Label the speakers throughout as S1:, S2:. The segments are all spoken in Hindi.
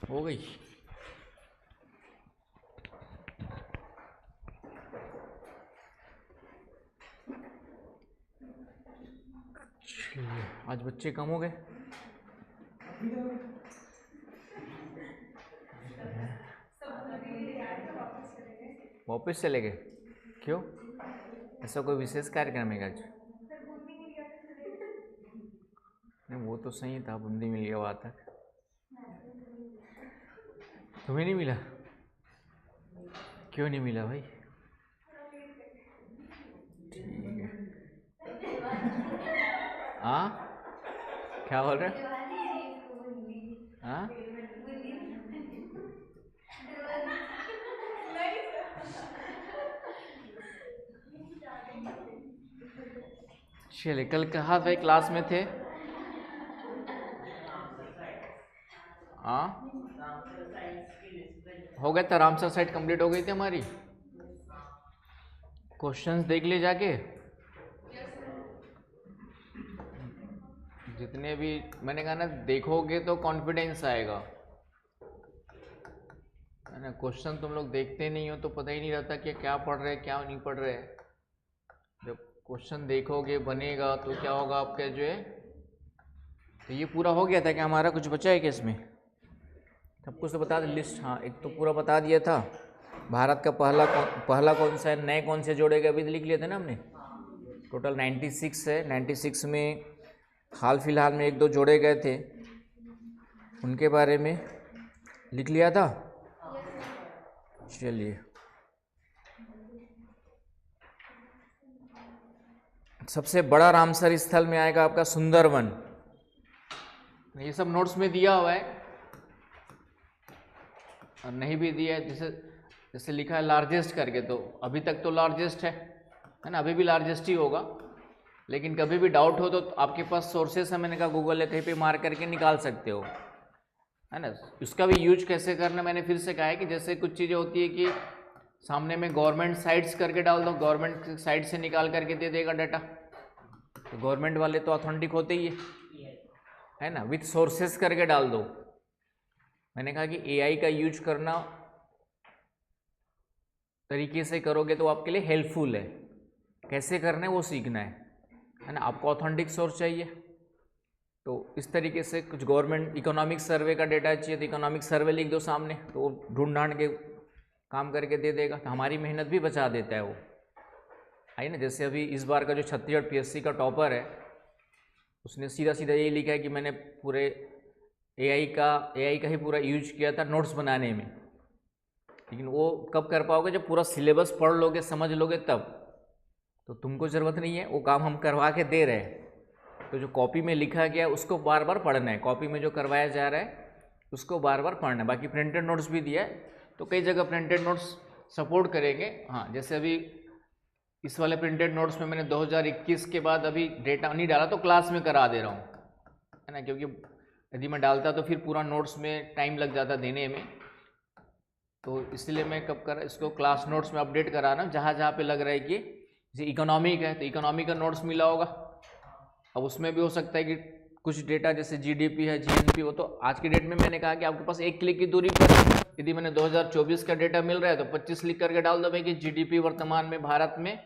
S1: हो गई। आज बच्चे कम हो गए। वापस चले गए? क्यों? ऐसा कोई विशेष कार्यक्रम है आज? नहीं, वो तो सही था, बंदी मिल गया वहाँ तक। तुम्हें नहीं मिला? क्यों नहीं मिला भाई? ठीक है। हाँ, क्या बोल रहे? हाँ, चलिए, कल कहाँ थे? क्लास में थे? हाँ, हो गया था। रामसर साइट कंप्लीट हो गई थी हमारी। क्वेश्चंस देख लिए जाके, जितने भी मैंने कहा ना, देखोगे तो कॉन्फिडेंस आएगा, है ना। क्वेश्चन तुम लोग देखते नहीं हो तो पता ही नहीं रहता कि क्या पढ़ रहे क्या नहीं पढ़ रहे। जब क्वेश्चन देखोगे बनेगा तो क्या होगा आपका जो है। तो ये पूरा हो गया था क्या? हमारा कुछ बचा है क्या इसमें? सब कुछ तो बता दे लिस्ट। हाँ, एक तो पूरा बता दिया था। भारत का पहला कौन सा है, नए कौन से जोड़े गए, अभी लिख लिए थे ना हमने। टोटल 96 है। 96 में हाल फिलहाल में एक दो जोड़े गए थे, उनके बारे में लिख लिया था। चलिए, सबसे बड़ा रामसर स्थल में आएगा आपका सुंदरवन। ये सब नोट्स में दिया हुआ है, और नहीं भी दिया है, जैसे जैसे लिखा है लार्जेस्ट करके, तो अभी तक तो लार्जेस्ट है ना, अभी भी लार्जेस्ट ही होगा। लेकिन कभी भी डाउट हो तो आपके पास सोर्सेस है, मैंने कहा गूगल है, कहीं पे मार्क करके निकाल सकते हो, है ना। उसका भी यूज कैसे करना मैंने फिर से कहा है कि जैसे कुछ चीज़ें होती है कि सामने में गवर्नमेंट साइट्स करके डाल दो, गवर्नमेंट साइट से निकाल करके दे देगा डाटा, तो गवर्नमेंट वाले तो ऑथेंटिक होते ही है ना। विथ सोर्सेस करके डाल दो। मैंने कहा कि एआई का यूज करना तरीके से करोगे तो आपके लिए हेल्पफुल है। कैसे करना है वो सीखना है ना। आपको ऑथेंटिक सोर्स चाहिए, तो इस तरीके से कुछ गवर्नमेंट इकोनॉमिक सर्वे का डेटा चाहिए तो इकोनॉमिक सर्वे लिख दो सामने, तो वो ढूंढ ढांड के काम करके दे देगा, तो हमारी मेहनत भी बचा देता है वो। आई ना, जैसे अभी इस बार का जो छत्तीसगढ़ पीएससी का टॉपर है, उसने सीधा सीधा यही लिखा है कि मैंने पूरे एआई का ही पूरा यूज किया था नोट्स बनाने में। लेकिन वो कब कर पाओगे? जब पूरा सिलेबस पढ़ लोगे, समझ लोगे तब। तो तुमको ज़रूरत नहीं है, वो काम हम करवा के दे रहे हैं। तो जो कॉपी में लिखा गया उसको बार बार पढ़ना है, कॉपी में जो करवाया जा रहा है उसको बार बार पढ़ना है। बाकी प्रिंटेड नोट्स भी दिया है, तो कई जगह प्रिंटेड नोट्स सपोर्ट करेंगे। हाँ, जैसे अभी इस वाले प्रिंटेड नोट्स में मैंने 2021 के बाद अभी डेटा नहीं डाला, तो क्लास में करा दे रहा हूँ, है ना। क्योंकि यदि मैं डालता तो फिर पूरा नोट्स में टाइम लग जाता देने में, तो इसलिए मैं कब कर इसको क्लास नोट्स में अपडेट करा रहा हूँ। जहाँ जहाँ पे लग रहा है कि जैसे इकोनॉमिक है तो इकोनॉमिक का नोट्स मिला होगा, अब उसमें भी हो सकता है कि कुछ डेटा जैसे जीडीपी है, जीएनपी, वो तो आज की डेट में मैंने कहा कि आपके पास एक क्लिक की दूरी पर, यदि मैंने 2024 का डेटा मिल रहा है तो 25 लिख करके डाल दो भाई कि जीडीपी वर्तमान में भारत में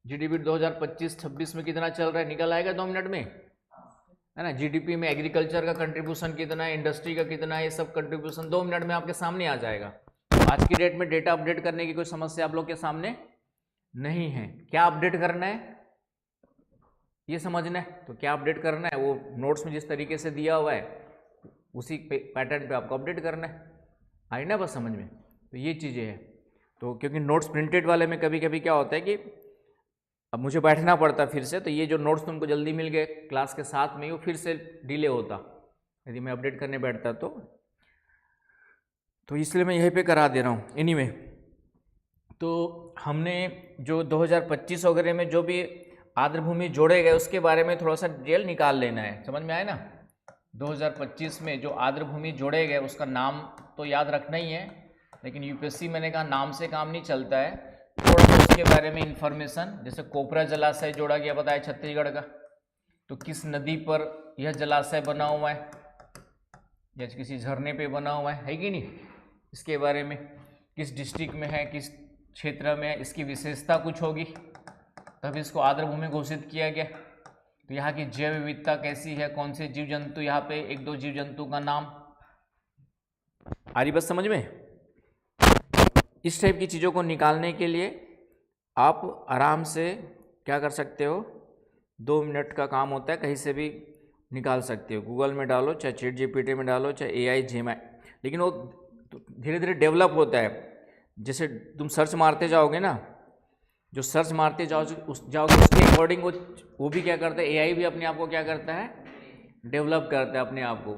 S1: जीडीपी 2025-26 में कितना चल रहा है, निकल आएगा 2 मिनट में, है ना। जीडीपी में एग्रीकल्चर का कंट्रीब्यूशन कितना है, इंडस्ट्री का कितना है, ये सब कंट्रीब्यूशन 2 मिनट में आपके सामने आ जाएगा। आज की डेट में डेटा अपडेट करने की कोई समस्या आप लोग के सामने नहीं है। क्या अपडेट करना है ये समझना है, तो क्या अपडेट करना है वो नोट्स में जिस तरीके से दिया हुआ है उसी पैटर्न पे आपको अपडेट करना है। आई ना बस समझ में? तो ये चीज़ें हैं। तो क्योंकि नोट्स प्रिंटेड वाले में कभी कभी क्या होता है कि अब मुझे बैठना पड़ता फिर से, तो ये जो नोट्स तुमको जल्दी मिल गए क्लास के साथ में, वो फिर से डिले होता यदि मैं अपडेट करने बैठता तो इसलिए मैं यहीं पे करा दे रहा हूँ। एनीवे, तो हमने जो 2025 वगैरह में जो भी आर्द्रभूमि जोड़े गए उसके बारे में थोड़ा सा डिटेल निकाल लेना है, समझ में आए ना। 2025 में जो आर्द्रभूमि जोड़े गए उसका नाम तो याद रखना ही है, लेकिन यूपीएससी मैंने कहा नाम से काम नहीं चलता है, थोड़ा सा उसके बारे में इंफॉर्मेशन। जैसे कोपरा जलाशय जोड़ा गया बताया छत्तीसगढ़ का, तो किस नदी पर यह जलाशय बना हुआ है या किसी झरने पे बना हुआ है कि नहीं, इसके बारे में किस डिस्ट्रिक्ट में है, किस क्षेत्र में है, इसकी विशेषता कुछ होगी, तभी इसको आर्द्रभूमि घोषित किया गया। तो यहाँ की जैव विविधता कैसी है, कौन से जीव जंतु, यहाँ पे एक दो जीव जंतु का नाम। आ रही बात समझ में? इस टाइप की चीज़ों को निकालने के लिए आप आराम से क्या कर सकते हो, 2 मिनट का काम होता है, कहीं से भी निकाल सकते हो। गूगल में डालो, चाहे चैट जीपीटी में डालो, चाहे एआई जेमिनी, लेकिन वो धीरे धीरे डेवलप होता है। जैसे तुम सर्च मारते जाओगे ना, जो सर्च मारते जाओगे उसके अकॉर्डिंग वो भी क्या करता है, एआई भी अपने आप को क्या करता है, डेवलप करता है अपने आप को,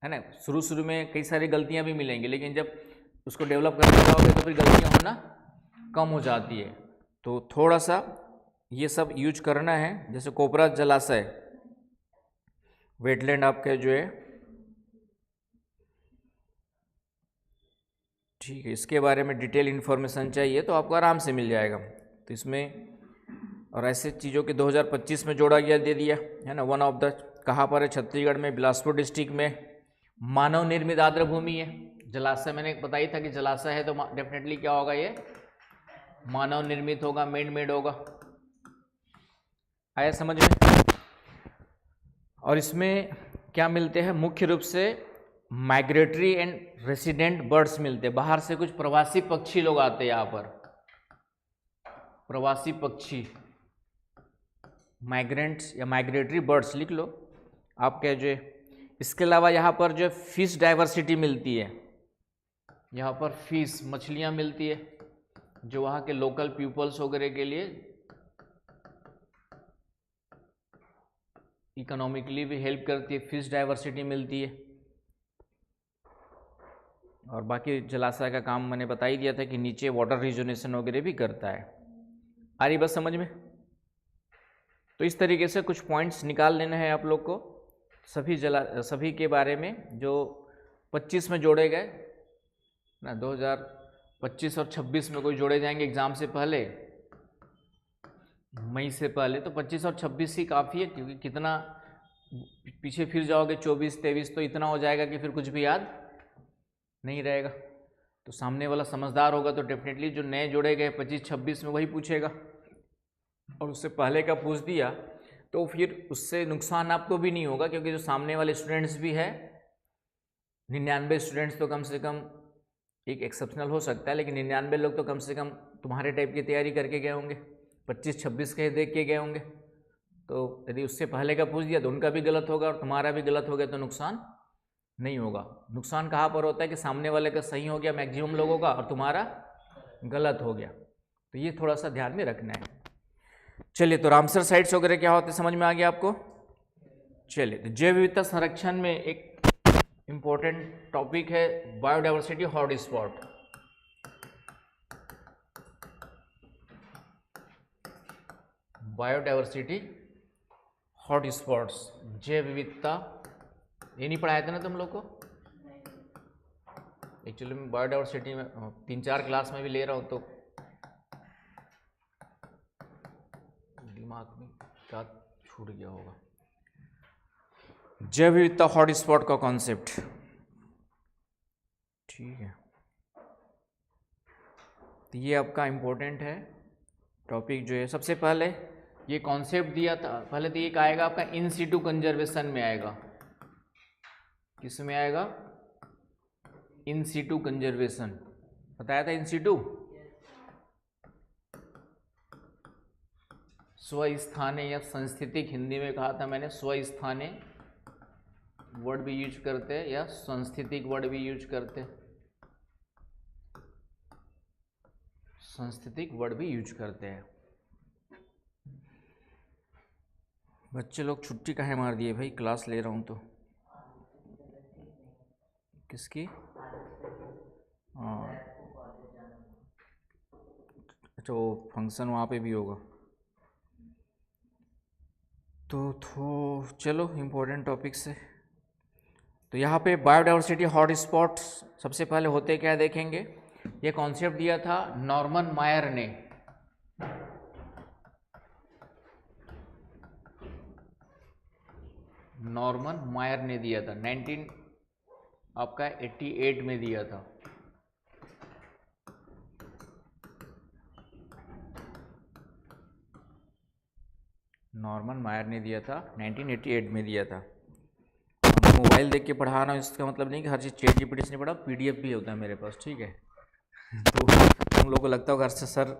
S1: है ना। शुरू में कई सारी गलतियां भी मिलेंगी, लेकिन जब उसको डेवलप करते जाओगे तो फिर गलतियां होना कम हो जाती है। तो थोड़ा सा ये सब यूज करना है। जैसे कोपरा जलाशय, वेटलैंड आपके जो है, ठीक है, इसके बारे में डिटेल इन्फॉर्मेशन चाहिए तो आपको आराम से मिल जाएगा। तो इसमें और ऐसे चीज़ों के 2025 में जोड़ा गया, दे दिया है ना। वन ऑफ द कहाँ पर है, छत्तीसगढ़ में बिलासपुर डिस्ट्रिक्ट में मानव निर्मित आर्द्रभूमि है। जलाशय मैंने बताई था कि जलाशय है तो डेफिनेटली क्या होगा, ये मानव निर्मित होगा, मैन मेड होगा। आया समझ में? और इसमें क्या मिलते हैं, मुख्य रूप से माइग्रेटरी एंड रेसिडेंट बर्ड्स मिलते हैं। बाहर से कुछ प्रवासी पक्षी लोग आते हैं यहाँ पर, प्रवासी पक्षी, माइग्रेंट्स या माइग्रेटरी बर्ड्स लिख लो आप क्या जो। इसके अलावा यहाँ पर जो फिश डाइवर्सिटी मिलती है, यहाँ पर फिश मछलियाँ मिलती है जो वहाँ के लोकल पीपल्स वगैरह के लिए इकोनॉमिकली भी हेल्प करती है, फिश डाइवर्सिटी मिलती है। और बाकी जलाशय का काम मैंने बता ही दिया था कि नीचे वाटर रिजोनेशन वगैरह भी करता है। आ रही बस समझ में? तो इस तरीके से कुछ पॉइंट्स निकाल लेना है आप लोग को सभी के बारे में जो 25 में जोड़े गए ना। 2025 और 26 में कोई जोड़े जाएंगे एग्जाम से पहले, मई से पहले, तो 25 और 26 ही काफ़ी है, क्योंकि कितना पीछे फिर जाओगे 24, 23 तो इतना हो जाएगा कि फिर कुछ भी याद नहीं रहेगा। तो सामने वाला समझदार होगा तो डेफिनेटली जो नए जोड़े गए 25, 26 में वही पूछेगा, और उससे पहले का पूछ दिया तो फिर उससे नुकसान आपको भी नहीं होगा, क्योंकि जो सामने वाले स्टूडेंट्स भी है 99 स्टूडेंट्स तो कम से कम, एक एक्सेप्शनल हो सकता है, लेकिन 99 लोग तो कम से कम तुम्हारे टाइप की तैयारी करके गए होंगे, 25-26 के देख के गए होंगे। तो यदि उससे पहले का पूछ दिया तो उनका भी गलत होगा और तुम्हारा भी गलत हो गया तो नुकसान नहीं होगा। नुकसान कहाँ पर होता है कि सामने वाले का सही हो गया मैक्सिमम लोगों का और तुम्हारा गलत हो गया। तो ये थोड़ा सा ध्यान में रखना है। चलिए, तो रामसर साइट्स वगैरह क्या होते हैं समझ में आ गया आपको? चलिए, तो जैव विविधता संरक्षण में एक इम्पोर्टेंट टॉपिक है बायोडाइवर्सिटी हॉटस्पॉट। बायोडाइवर्सिटी हॉटस्पॉट्स, जैव विविधता, ये नहीं पढ़ाया था ना तुम लोग को? एक्चुअली मैं बायोडाइवर्सिटी में 3-4 क्लास में भी ले रहा हूँ, तो दिमाग में क्या छूट गया होगा। जैव विविधता हॉटस्पॉट का कॉन्सेप्ट, ठीक है, तो ये आपका इम्पोर्टेंट है टॉपिक जो है। सबसे पहले ये कॉन्सेप्ट दिया था, पहले तो ये आएगा आपका इन सीटू कंजर्वेशन में आएगा। किस में आएगा? इन सीटू कंजर्वेशन, बताया था इन सीटू, स्वस्थाने या संस्थितिक, हिंदी में कहा था मैंने, स्वस्थाने वर्ड भी यूज करते हैं या संस्थितिक वर्ड भी यूज करते हैं, संस्थितिक वर्ड भी यूज करते हैं। बच्चे लोग छुट्टी काहे मार दिए भाई, क्लास ले रहा हूँ तो। किसकी? हाँ, अच्छा, वो फंक्शन वहाँ पे भी होगा। तो चलो इम्पोर्टेंट टॉपिक से, तो यहाँ पे बायोडाइवर्सिटी हॉटस्पॉट्स सबसे पहले होते क्या देखेंगे। ये कॉन्सेप्ट दिया था नॉर्मन मायर ने, नॉर्मन मायर ने दिया था 19 आपका 88 में दिया था। नॉर्मन मायर ने दिया था, 1988 में दिया था। मैं मोबाइल देख के पढ़ा रहा हूँ, इसका मतलब नहीं कि हर चीज़ चैट जीपीटी से नहीं पढ़ा, पीडीएफ भी होता है मेरे पास, ठीक है। तो तुम लोग को लगता होगा सर सर,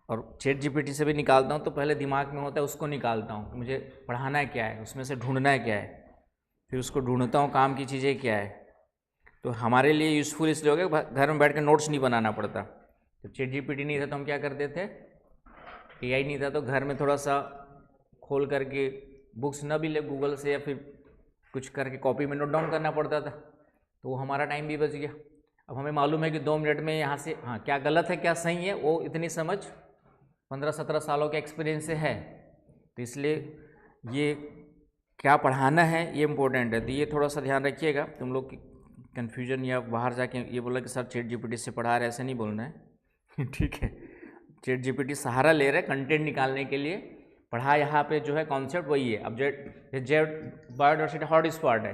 S1: और चैट जीपीटी से भी निकालता हूँ तो पहले दिमाग में होता है उसको निकालता हूँ, मुझे पढ़ाना है क्या है, उसमें से ढूंढना है क्या है, फिर उसको ढूंढता हूँ काम की चीज़ें क्या है। तो हमारे लिए यूज़फुल इसलिए हो गया, घर में बैठ कर नोट्स नहीं बनाना पड़ता। जब चैट जीपीटी नहीं था तो हम क्या करते थे, एआई नहीं था तो घर में थोड़ा सा खोल करके बुक्स न भी ले गूगल से या फिर कुछ करके कॉपी में नोट डाउन करना पड़ता था, तो वो हमारा टाइम भी बच गया। अब हमें मालूम है कि 2 मिनट में यहाँ से हाँ क्या गलत है क्या सही है, वो इतनी समझ 15-17 सालों के एक्सपीरियंस से है। तो इसलिए ये क्या पढ़ाना है ये इम्पोर्टेंट है, तो ये थोड़ा सा ध्यान रखिएगा। तुम लोग की कन्फ्यूजन या बाहर जाके ये बोला कि सर चैट जीपीटी से पढ़ा रहे, ऐसे नहीं बोलना है ठीक है। चैट जीपीटी सहारा ले रहे कंटेंट निकालने के लिए, पढ़ा यहाँ पे जो है कॉन्सेप्ट वही है। अब जेट बायोडायवर्सिटी हॉट स्पॉट है,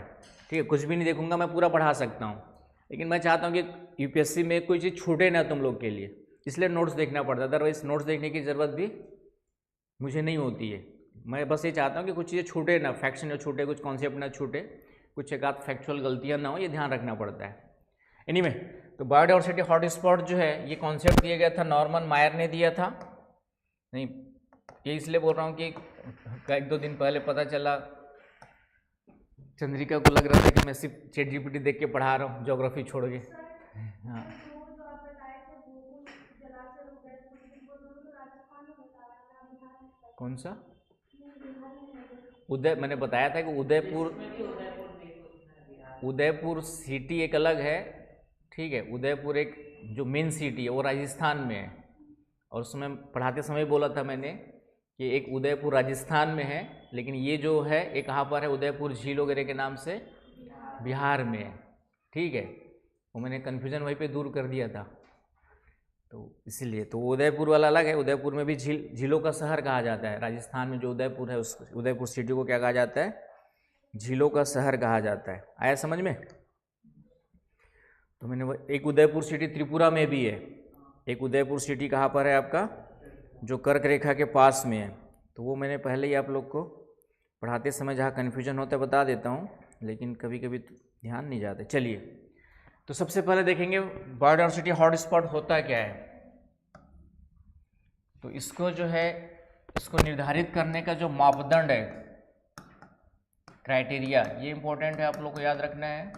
S1: ठीक है, कुछ भी नहीं देखूंगा मैं पूरा पढ़ा सकता हूँ, लेकिन मैं चाहता हूँ कि यूपीएससी में कोई चीज़ छूटे ना तुम लोग के लिए, इसलिए नोट्स देखना पड़ता है। अदरवाइज नोट्स देखने की ज़रूरत भी मुझे नहीं होती है। मैं बस ये चाहता हूँ कि कुछ चीज़ें छूटे ना, फैक्ट्स ना छूटे, कुछ कॉन्सेप्ट ना छूटे, कुछ एक आध फैक्चुअल गलतियाँ ना हो, ये ध्यान रखना पड़ता है। एनीवे, तो बायोडायवर्सिटी हॉटस्पॉट जो है ये कॉन्सेप्ट दिया गया था, नॉर्मन मायर ने दिया था। नहीं, ये इसलिए बोल रहा हूँ कि 1-2 दिन पहले पता चला चंद्रिका को लग रहा था कि मैं सिर्फ चैट जीपीटी देख के पढ़ा रहा हूँ ज्योग्राफी छोड़ के। हाँ, कौन सा उदय, मैंने बताया था कि उदयपुर सिटी एक अलग है, ठीक है। उदयपुर एक जो मेन सिटी है वो राजस्थान में है, और उसमें पढ़ाते समय बोला था मैंने कि एक उदयपुर राजस्थान में है, लेकिन ये जो है एक कहाँ पर है, उदयपुर झील वगैरह के नाम से बिहार में है, ठीक है। वो मैंने कन्फ्यूजन वहीं पे दूर कर दिया था, तो इसीलिए तो उदयपुर वाला अलग है। उदयपुर में भी झीलों का शहर कहा जाता है। राजस्थान में जो उदयपुर है उस उदयपुर सिटी को क्या कहा जाता है, झीलों का शहर कहा जाता है। आया समझ में? तो मैंने एक उदयपुर सिटी त्रिपुरा में भी है, एक उदयपुर सिटी कहाँ पर है आपका, जो कर्क रेखा के पास में है। तो वो मैंने पहले ही आप लोग को पढ़ाते समय जहाँ कन्फ्यूजन होता है बता देता हूँ, लेकिन कभी कभी ध्यान नहीं जाते। चलिए, तो सबसे पहले देखेंगे बायोडायवर्सिटी हॉटस्पॉट होता क्या है। तो इसको जो है, इसको निर्धारित करने का जो मापदंड है, क्राइटेरिया, ये इंपॉर्टेंट है, आप लोग को याद रखना है।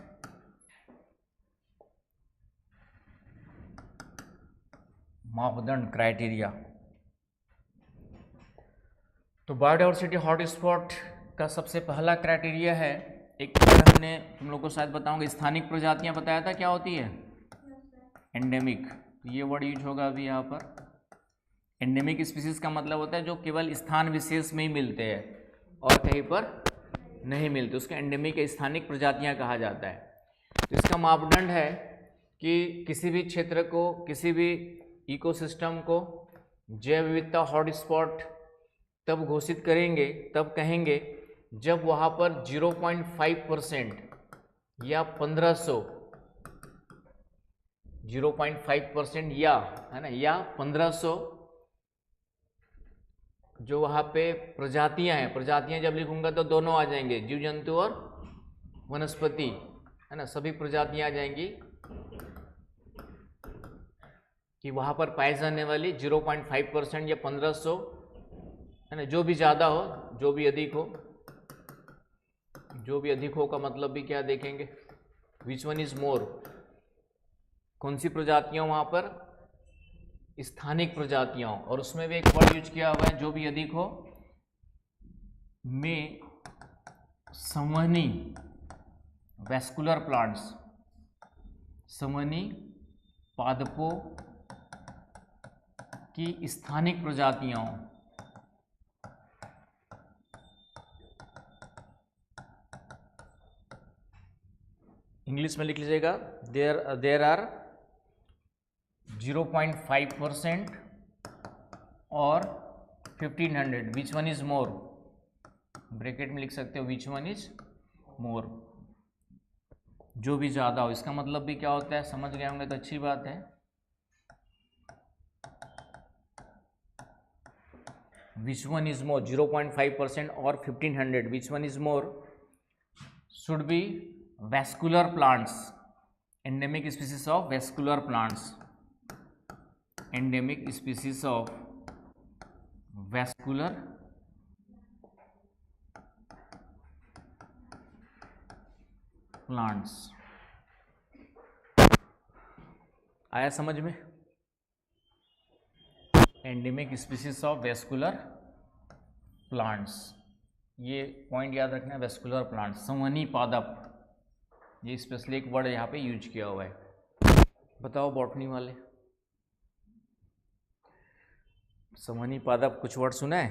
S1: मापदंड, क्राइटेरिया। तो बायोडायवर्सिटी हॉटस्पॉट का सबसे पहला क्राइटेरिया है, एक हमने तुम लोग को शायद बताऊंगा, स्थानिक प्रजातियां बताया था क्या होती है, एंडेमिक। ये वर्ड यूज होगा अभी यहाँ पर। एंडेमिक स्पीसीज का मतलब होता है जो केवल स्थान विशेष में ही मिलते हैं और कहीं पर नहीं मिलते, उसके एंडेमिक स्थानिक प्रजातियां कहा जाता है। तो इसका मापदंड है कि किसी भी क्षेत्र को, किसी भी इकोसिस्टम को जैव विविधता हॉटस्पॉट तब घोषित करेंगे, तब कहेंगे जब वहाँ पर 0.5% या 1500, 0.5% या, है ना, या 1500 जो वहाँ पे प्रजातियां हैं, प्रजातियां जब लिखूंगा तो दोनों आ जाएंगे, जीव जंतु और वनस्पति, है ना, सभी प्रजातियां आ जाएंगी, कि वहाँ पर पाए जाने वाली 0.5% या 1500, है ना, जो भी ज़्यादा हो, जो भी अधिक हो, जो भी अधिक हो का मतलब भी क्या देखेंगे, विच वन इज मोर, कौन सी प्रजातियां वहाँ पर, स्थानिक प्रजातियां, और उसमें भी एक वर्ड यूज किया हुआ है, जो भी अधिक हो, में संवहनी वैस्कुलर प्लांट्स, संवहनी पादपों की स्थानिक प्रजातियां। इंग्लिश में लिख लीजिएगा, देयर आर 0.5% और 1500, which one is more, bracket में लिख सकते हो विच वन इज मोर, जो भी ज़्यादा हो, इसका मतलब भी क्या होता है, समझ गए होंगे तो अच्छी बात है। विच वन इज मोर 0.5% और 1500, which one is more should be vascular plants, endemic species of vascular plants, endemic species of vascular plants. आया समझ में? Endemic species of vascular plants, ये पॉइंट याद रखना है। वैस्कुलर प्लांट्स, संवहनी पादप, ये स्पेशली एक वर्ड यहाँ पे यूज किया हुआ है। बताओ बॉटनी वाले, संवहनी पादप कुछ वर्ड सुना है?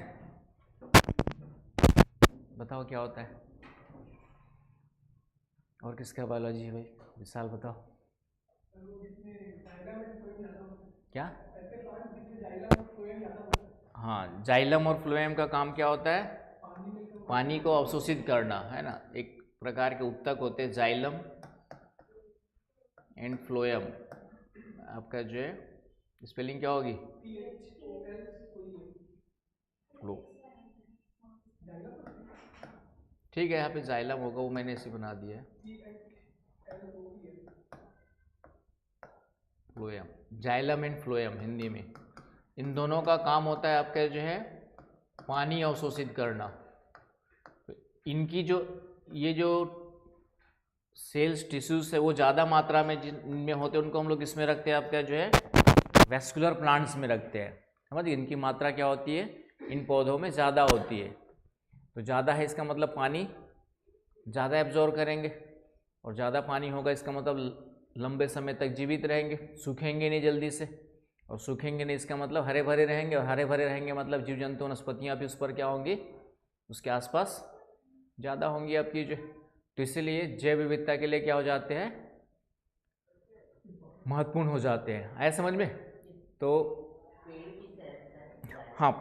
S1: बताओ क्या होता है? और किसका बायोलॉजी है भाई? विशाल बताओ। क्या? हाँ, जाइलम और फ्लोएम का काम क्या होता है? पानी को अवशोषित करना, है ना। एक प्रकार के उत्तक होते हैं जाइलम एंड फ्लोएम। आपका जो है स्पेलिंग क्या होगी? फ्लो, ठीक है, यहाँ पे जाइलम होगा, वो मैंने इसे बना दिया है phloem. Xylem and phloem Hindi में, इन दोनों का काम होता है आपका जो है पानी अवशोषित करना। इनकी जो ये जो सेल्स टिश्यूज है वो ज़्यादा मात्रा में जिनमें होते हैं उनको हम लोग इसमें रखते हैं, आपका जो है वैस्कुलर प्लांट्स में रखते हैं। समझिए, इनकी मात्रा क्या होती है, इन पौधों में ज़्यादा होती है। तो ज़्यादा है इसका मतलब पानी ज़्यादा एब्जॉर्ब करेंगे, और ज़्यादा पानी होगा इसका मतलब लंबे समय तक जीवित रहेंगे, सूखेंगे नहीं जल्दी से। और सूखेंगे नहीं इसका मतलब हरे भरे रहेंगे, और हरे भरे रहेंगे मतलब जीव जंतु वनस्पतियाँ भी उस पर क्या होंगी, उसके आसपास ज़्यादा होंगी आपकी जो। तो इसलिए जैव विविधता के लिए क्या हो जाते हैं, महत्वपूर्ण हो जाते हैं। आया समझ में? तो हाँ,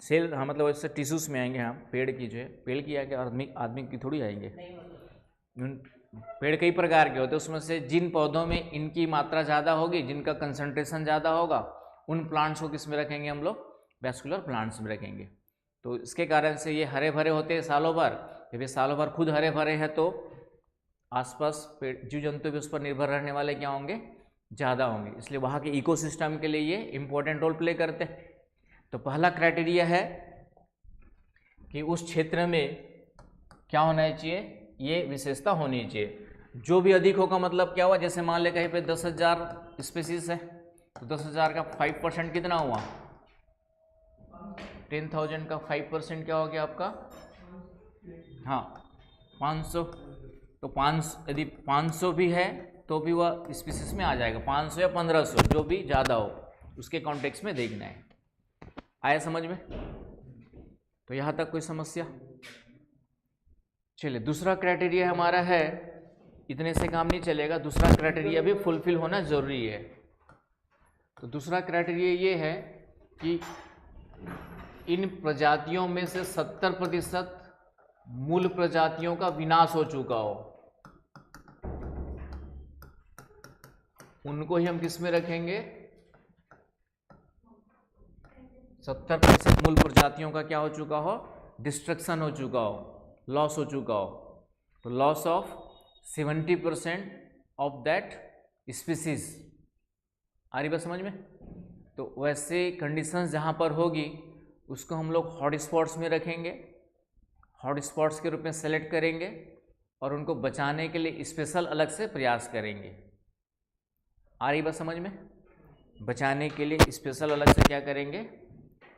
S1: सेल, हाँ मतलब इससे टिश्यूज में आएंगे। हाँ, पेड़ की जो है, पेड़ की आगे आदमी की थोड़ी आएंगे। पेड़ कई प्रकार के होते हैं, उसमें से जिन पौधों में इनकी मात्रा ज़्यादा होगी, जिनका कंसंट्रेशन ज़्यादा होगा, उन प्लांट्स को किस में रखेंगे हम लोग? वैस्कुलर प्लांट्स में रखेंगे। तो इसके कारण से ये हरे भरे होते हैं सालों भर। जब ये सालों भर खुद हरे भरे हैं तो आसपास पेड़ जीव जंतु भी उस पर निर्भर रहने वाले क्या होंगे, ज़्यादा होंगे। इसलिए वहाँ के इकोसिस्टम के लिए ये इंपॉर्टेंट रोल प्ले करते हैं। तो पहला क्राइटेरिया है कि उस क्षेत्र में क्या होना चाहिए, ये विशेषता होनी चाहिए। जो भी अधिक होगा मतलब क्या हुआ, जैसे मान ले कहीं पे 10,000 स्पीसीज है, तो 10,000 का 5% कितना हुआ? 10,000 का 5% क्या हो गया आपका? हाँ, 500। तो 500, यदि 500 भी है तो भी वह स्पीसीज में आ जाएगा। 500 या 1500 जो भी ज़्यादा हो, उसके कॉन्टेक्स्ट में देखना है। आया समझ में? तो यहाँ तक कोई समस्या? चलिए, दूसरा क्राइटेरिया हमारा है, इतने से काम नहीं चलेगा, दूसरा क्राइटेरिया भी फुलफिल होना जरूरी है। तो दूसरा क्राइटेरिया ये है कि इन प्रजातियों में से 70% मूल प्रजातियों का विनाश हो चुका हो। उनको ही हम किस में रखेंगे? 70% मूल प्रजातियों का क्या हो चुका हो? डिस्ट्रक्शन हो चुका हो, लॉस हो चुका हो। तो loss of 70% of that species. आ रही बात समझ में? तो वैसे कंडीशंस जहाँ पर होगी उसको हम लोग हॉटस्पॉट्स में रखेंगे, हॉटस्पॉट्स के रूप में सेलेक्ट करेंगे, और उनको बचाने के लिए स्पेशल अलग से प्रयास करेंगे। आ रही बात समझ में? बचाने के लिए स्पेशल अलग से क्या करेंगे?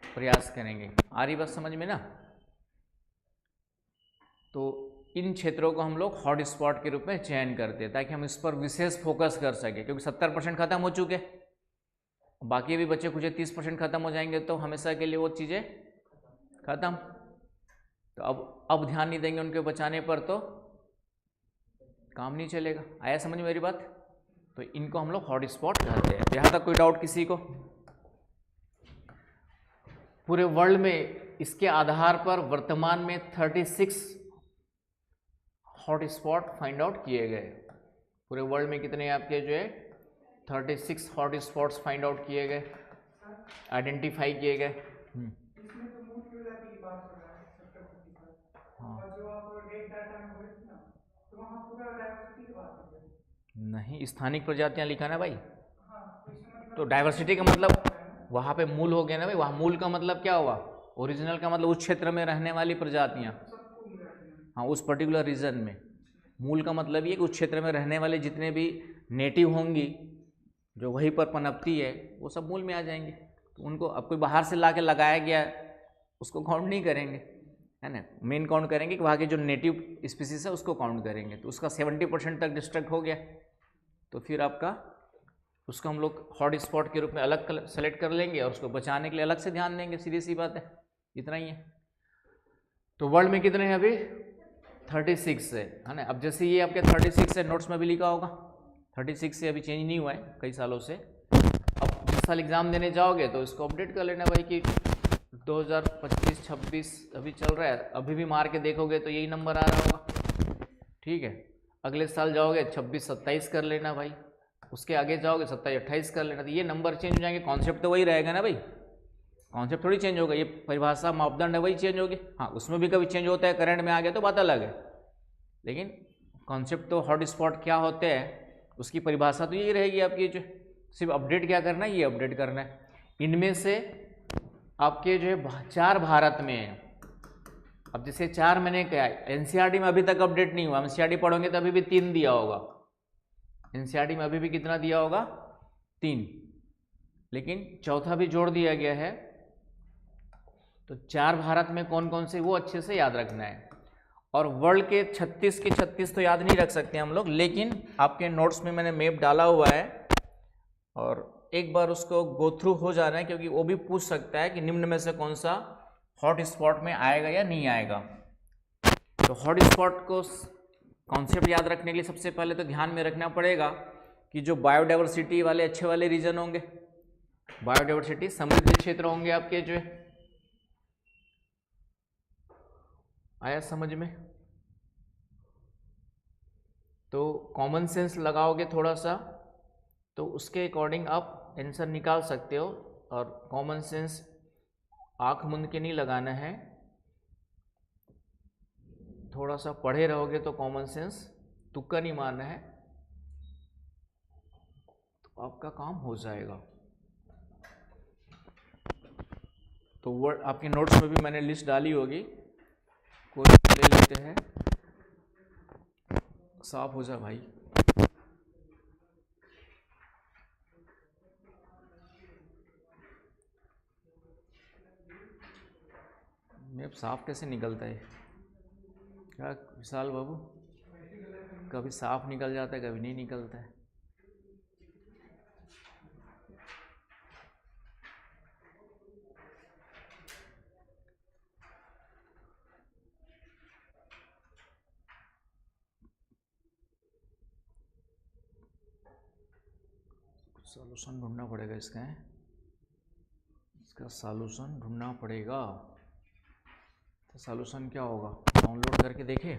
S1: प्रयास करेंगे। आ रही बात समझ में ना? तो इन क्षेत्रों को हम लोग हॉटस्पॉट के रूप में चयन करते हैं ताकि हम इस पर विशेष फोकस कर सकें, क्योंकि 70% खत्म हो चुके, बाकी भी बच्चे कुछ 30% खत्म हो जाएंगे तो हमेशा के लिए वो चीज़ें खत्म। तो अब ध्यान नहीं देंगे उनके बचाने पर तो काम नहीं चलेगा। आया समझ में मेरी बात? तो इनको हम लोग हॉटस्पॉट कहते हैं। यहाँ तक कोई डाउट किसी को? पूरे वर्ल्ड में इसके आधार पर वर्तमान में 36 हॉटस्पॉट फाइंड आउट किए गए। पूरे वर्ल्ड में कितने आपके जो है 36 हॉट स्पॉट्स फाइंड आउट किए गए, आइडेंटिफाई किए गए।
S2: इसमें तो मूल प्रजाति की बात कर रहा है सेक्टर 50
S1: हाँ
S2: और जो आप डेट डाटा में बोले थे ना, तो वहाँ पूरा डाइवर्सिटी की बात कर रहे हैं।
S1: नहीं, स्थानिक प्रजातियां लिखा ना भाई।
S2: हाँ, तो इसमें मतलब
S1: तो डाइवर्सिटी का मतलब वहाँ पे मूल हो गया ना भाई। वहाँ मूल का मतलब क्या हुआ, ओरिजिनल का मतलब उस क्षेत्र में रहने वाली प्रजातियाँ।
S2: सबको मिला है।
S1: हाँ, उस पर्टिकुलर रीजन में। मूल का मतलब ये कि उस क्षेत्र में रहने वाले जितने भी नेटिव होंगी जो वहीं पर पनपती है वो सब मूल में आ जाएंगे। तो उनको अब कोई बाहर से ला के लगाया गया उसको काउंट नहीं करेंगे, है ना। मेन काउंट करेंगे कि वहाँ के जो नेटिव स्पीसीज है उसको काउंट करेंगे। तो उसका 70% तक डिस्ट्रक्ट हो गया, तो फिर आपका उसको हम लोग हॉट स्पॉट के रूप में अलग सेलेक्ट कर लेंगे और उसको बचाने के लिए अलग से ध्यान देंगे। सीधी सी बात है, इतना ही है। तो वर्ल्ड में कितने हैं अभी 36 है ना। अब जैसे ये आपके 36 है, नोट्स में भी लिखा होगा 36 से, अभी चेंज नहीं हुआ है कई सालों से। अब जिस साल एग्ज़ाम देने जाओगे तो इसको अपडेट कर लेना भाई कि 2025-26 अभी चल रहा है, अभी भी मार के देखोगे तो यही नंबर आ रहा होगा, ठीक है। अगले साल जाओगे 26-27 कर लेना भाई, उसके आगे जाओगे 27-28 कर लेना। तो ये नंबर चेंज हो जाएंगे, कॉन्सेप्ट तो वही रहेगा ना भाई, कॉन्सेप्ट थोड़ी चेंज होगा। ये परिभाषा मापदंड है वही चेंज होगी। हाँ, उसमें भी कभी चेंज होता है, करंट में आ गया तो बात अलग है, लेकिन कॉन्सेप्ट तो हॉट स्पॉट क्या होते हैं उसकी परिभाषा तो यही रहेगी आपकी। जो सिर्फ अपडेट क्या करना है, ये अपडेट करना है। इनमें से आपके जो है 4 भारत में है। अब जैसे 4 मैंने क्या एनसीईआरटी में अभी तक अपडेट नहीं हुआ, एनसीईआरटी पढ़ोगे तो अभी भी 3 दिया होगा, एनसीईआरटी में अभी भी कितना दिया होगा 3, लेकिन चौथा भी जोड़ दिया गया है। तो 4 भारत में कौन कौन से वो अच्छे से याद रखना है। और वर्ल्ड के 36 के 36 तो याद नहीं रख सकते हम लोग, लेकिन आपके नोट्स में मैंने मैप डाला हुआ है और एक बार उसको गो थ्रू हो जाना है, क्योंकि वो भी पूछ सकता है कि निम्न में से कौन सा हॉट स्पॉट में आएगा या नहीं आएगा। तो हॉट स्पॉट को कॉन्सेप्ट याद रखने के लिए सबसे पहले तो ध्यान में रखना पड़ेगा कि जो बायोडाइवर्सिटी वाले अच्छे वाले रीजन होंगे, बायोडाइवर्सिटी समृद्ध क्षेत्र होंगे आपके, जो आया समझ में। तो कॉमन सेंस लगाओगे थोड़ा सा तो उसके अकॉर्डिंग आप आंसर निकाल सकते हो। और कॉमन सेंस आंख मूंद के नहीं लगाना है, थोड़ा सा पढ़े रहोगे तो कॉमन सेंस तुक्का नहीं मारना है, तो आपका काम हो जाएगा। तो वर्ड आपके नोट्स में भी मैंने लिस्ट डाली होगी, कोई ले लेते हैं। साफ हो जा भाई। मैप साफ कैसे निकलता है क्या विशाल बाबू? कभी साफ निकल जाता है, कभी नहीं निकलता है। सॉल्यूशन ढूंढना पड़ेगा इसका, है इसका सॉल्यूशन ढूंढना पड़ेगा। तो सॉल्यूशन क्या होगा, डाउनलोड करके देखे।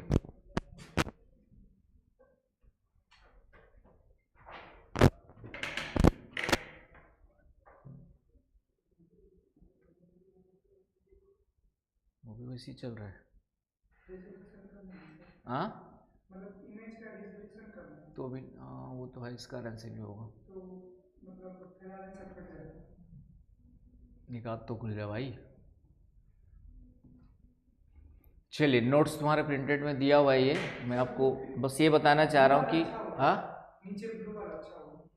S1: वो भी वैसे ही चल रहा है। हाँ,
S2: मतलब इमेज का रिजोल्यूशन करना है,
S1: तो अभी वो तो है, इसका आंसर भी होगा।
S2: तो मतलब फिर आंसर कट जाएगा।
S1: निकाल तो खुल जाए भाई। चलिए, नोट्स तुम्हारे प्रिंटेड में दिया हुआ है, ये मैं आपको बस ये बताना चाह रहा हूँ कि हाँ
S2: नीचे ब्लू वाला अच्छा होगा,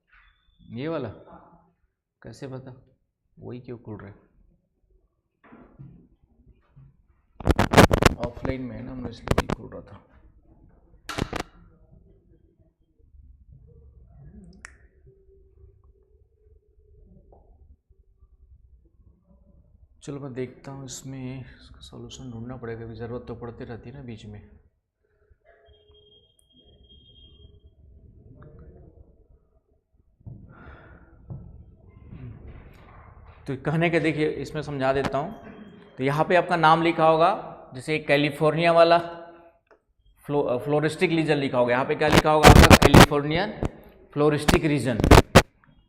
S1: ये वाला
S2: हाँ।
S1: कैसे पता, वही क्यों खुल रहा है? ऑफलाइन में है ना, मैं इसलिए वही खुल रहा था। चलो मैं देखता हूँ, इसमें इसका सॉल्यूशन ढूंढना पड़ेगा, अभी ज़रूरत तो पड़ती रहती है ना बीच में। तो कहने के देखिए, इसमें समझा देता हूँ। तो यहाँ पे आपका नाम लिखा होगा, जैसे कैलिफोर्निया वाला फ्लोरिस्टिक रीजन लिखा होगा, यहाँ पे क्या लिखा होगा आपका कैलिफोर्नियन फ्लोरिस्टिक रीजन,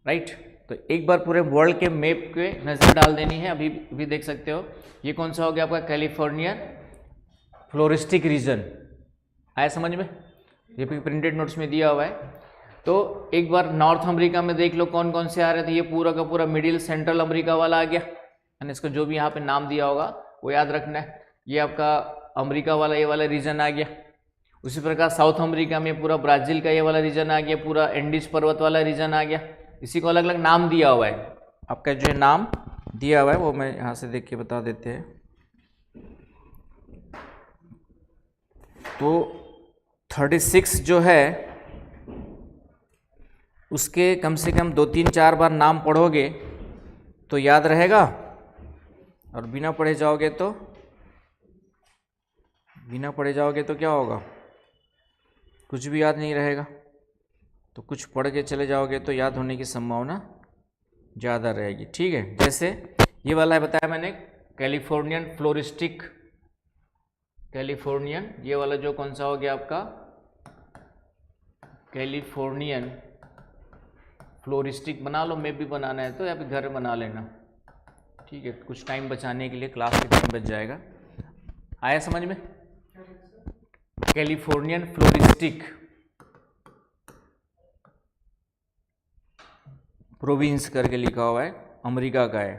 S1: राइट। तो एक बार पूरे वर्ल्ड के मैप पे नज़र डाल देनी है, अभी भी देख सकते हो ये कौन सा हो गया आपका कैलिफोर्नियन फ्लोरिस्टिक रीजन, आया समझ में, ये भी प्रिंटेड नोट्स में दिया हुआ है। तो एक बार नॉर्थ अमेरिका में देख लो कौन कौन से आ रहे थे, ये पूरा का पूरा मिडिल सेंट्रल अमेरिका वाला आ गया, यानी इसको जो भी यहाँ पे नाम दिया होगा वो याद रखना है। ये आपका अमेरिका वाला ये वाला रीजन आ गया। उसी प्रकार साउथ अमेरिका में पूरा ब्राज़ील का ये वाला रीजन आ गया, पूरा एंडीज पर्वत वाला रीजन आ गया। इसी को अलग अलग नाम दिया हुआ है, आपका जो है नाम दिया हुआ है वो मैं यहाँ से देख के बता देते हैं। तो 36 जो है उसके कम से कम 2-3-4 बार नाम पढ़ोगे तो याद रहेगा, और बिना पढ़े जाओगे तो क्या होगा, कुछ भी याद नहीं रहेगा। तो कुछ पढ़ के चले जाओगे तो याद होने की संभावना ज़्यादा रहेगी, ठीक है। जैसे ये वाला है बताया मैंने कैलिफोर्नियन फ्लोरिस्टिक, कैलिफोर्नियन ये वाला जो कौन सा हो गया आपका कैलिफोर्नियन फ्लोरिस्टिक, बना लो, मैप भी बनाना है तो या फिर घर में बना लेना, ठीक है, कुछ टाइम बचाने के लिए, क्लास के टाइम बच जाएगा। आया समझ में, कैलिफोर्नियन फ्लोरिस्टिक प्रोविंस करके लिखा हुआ है, अमेरिका का है,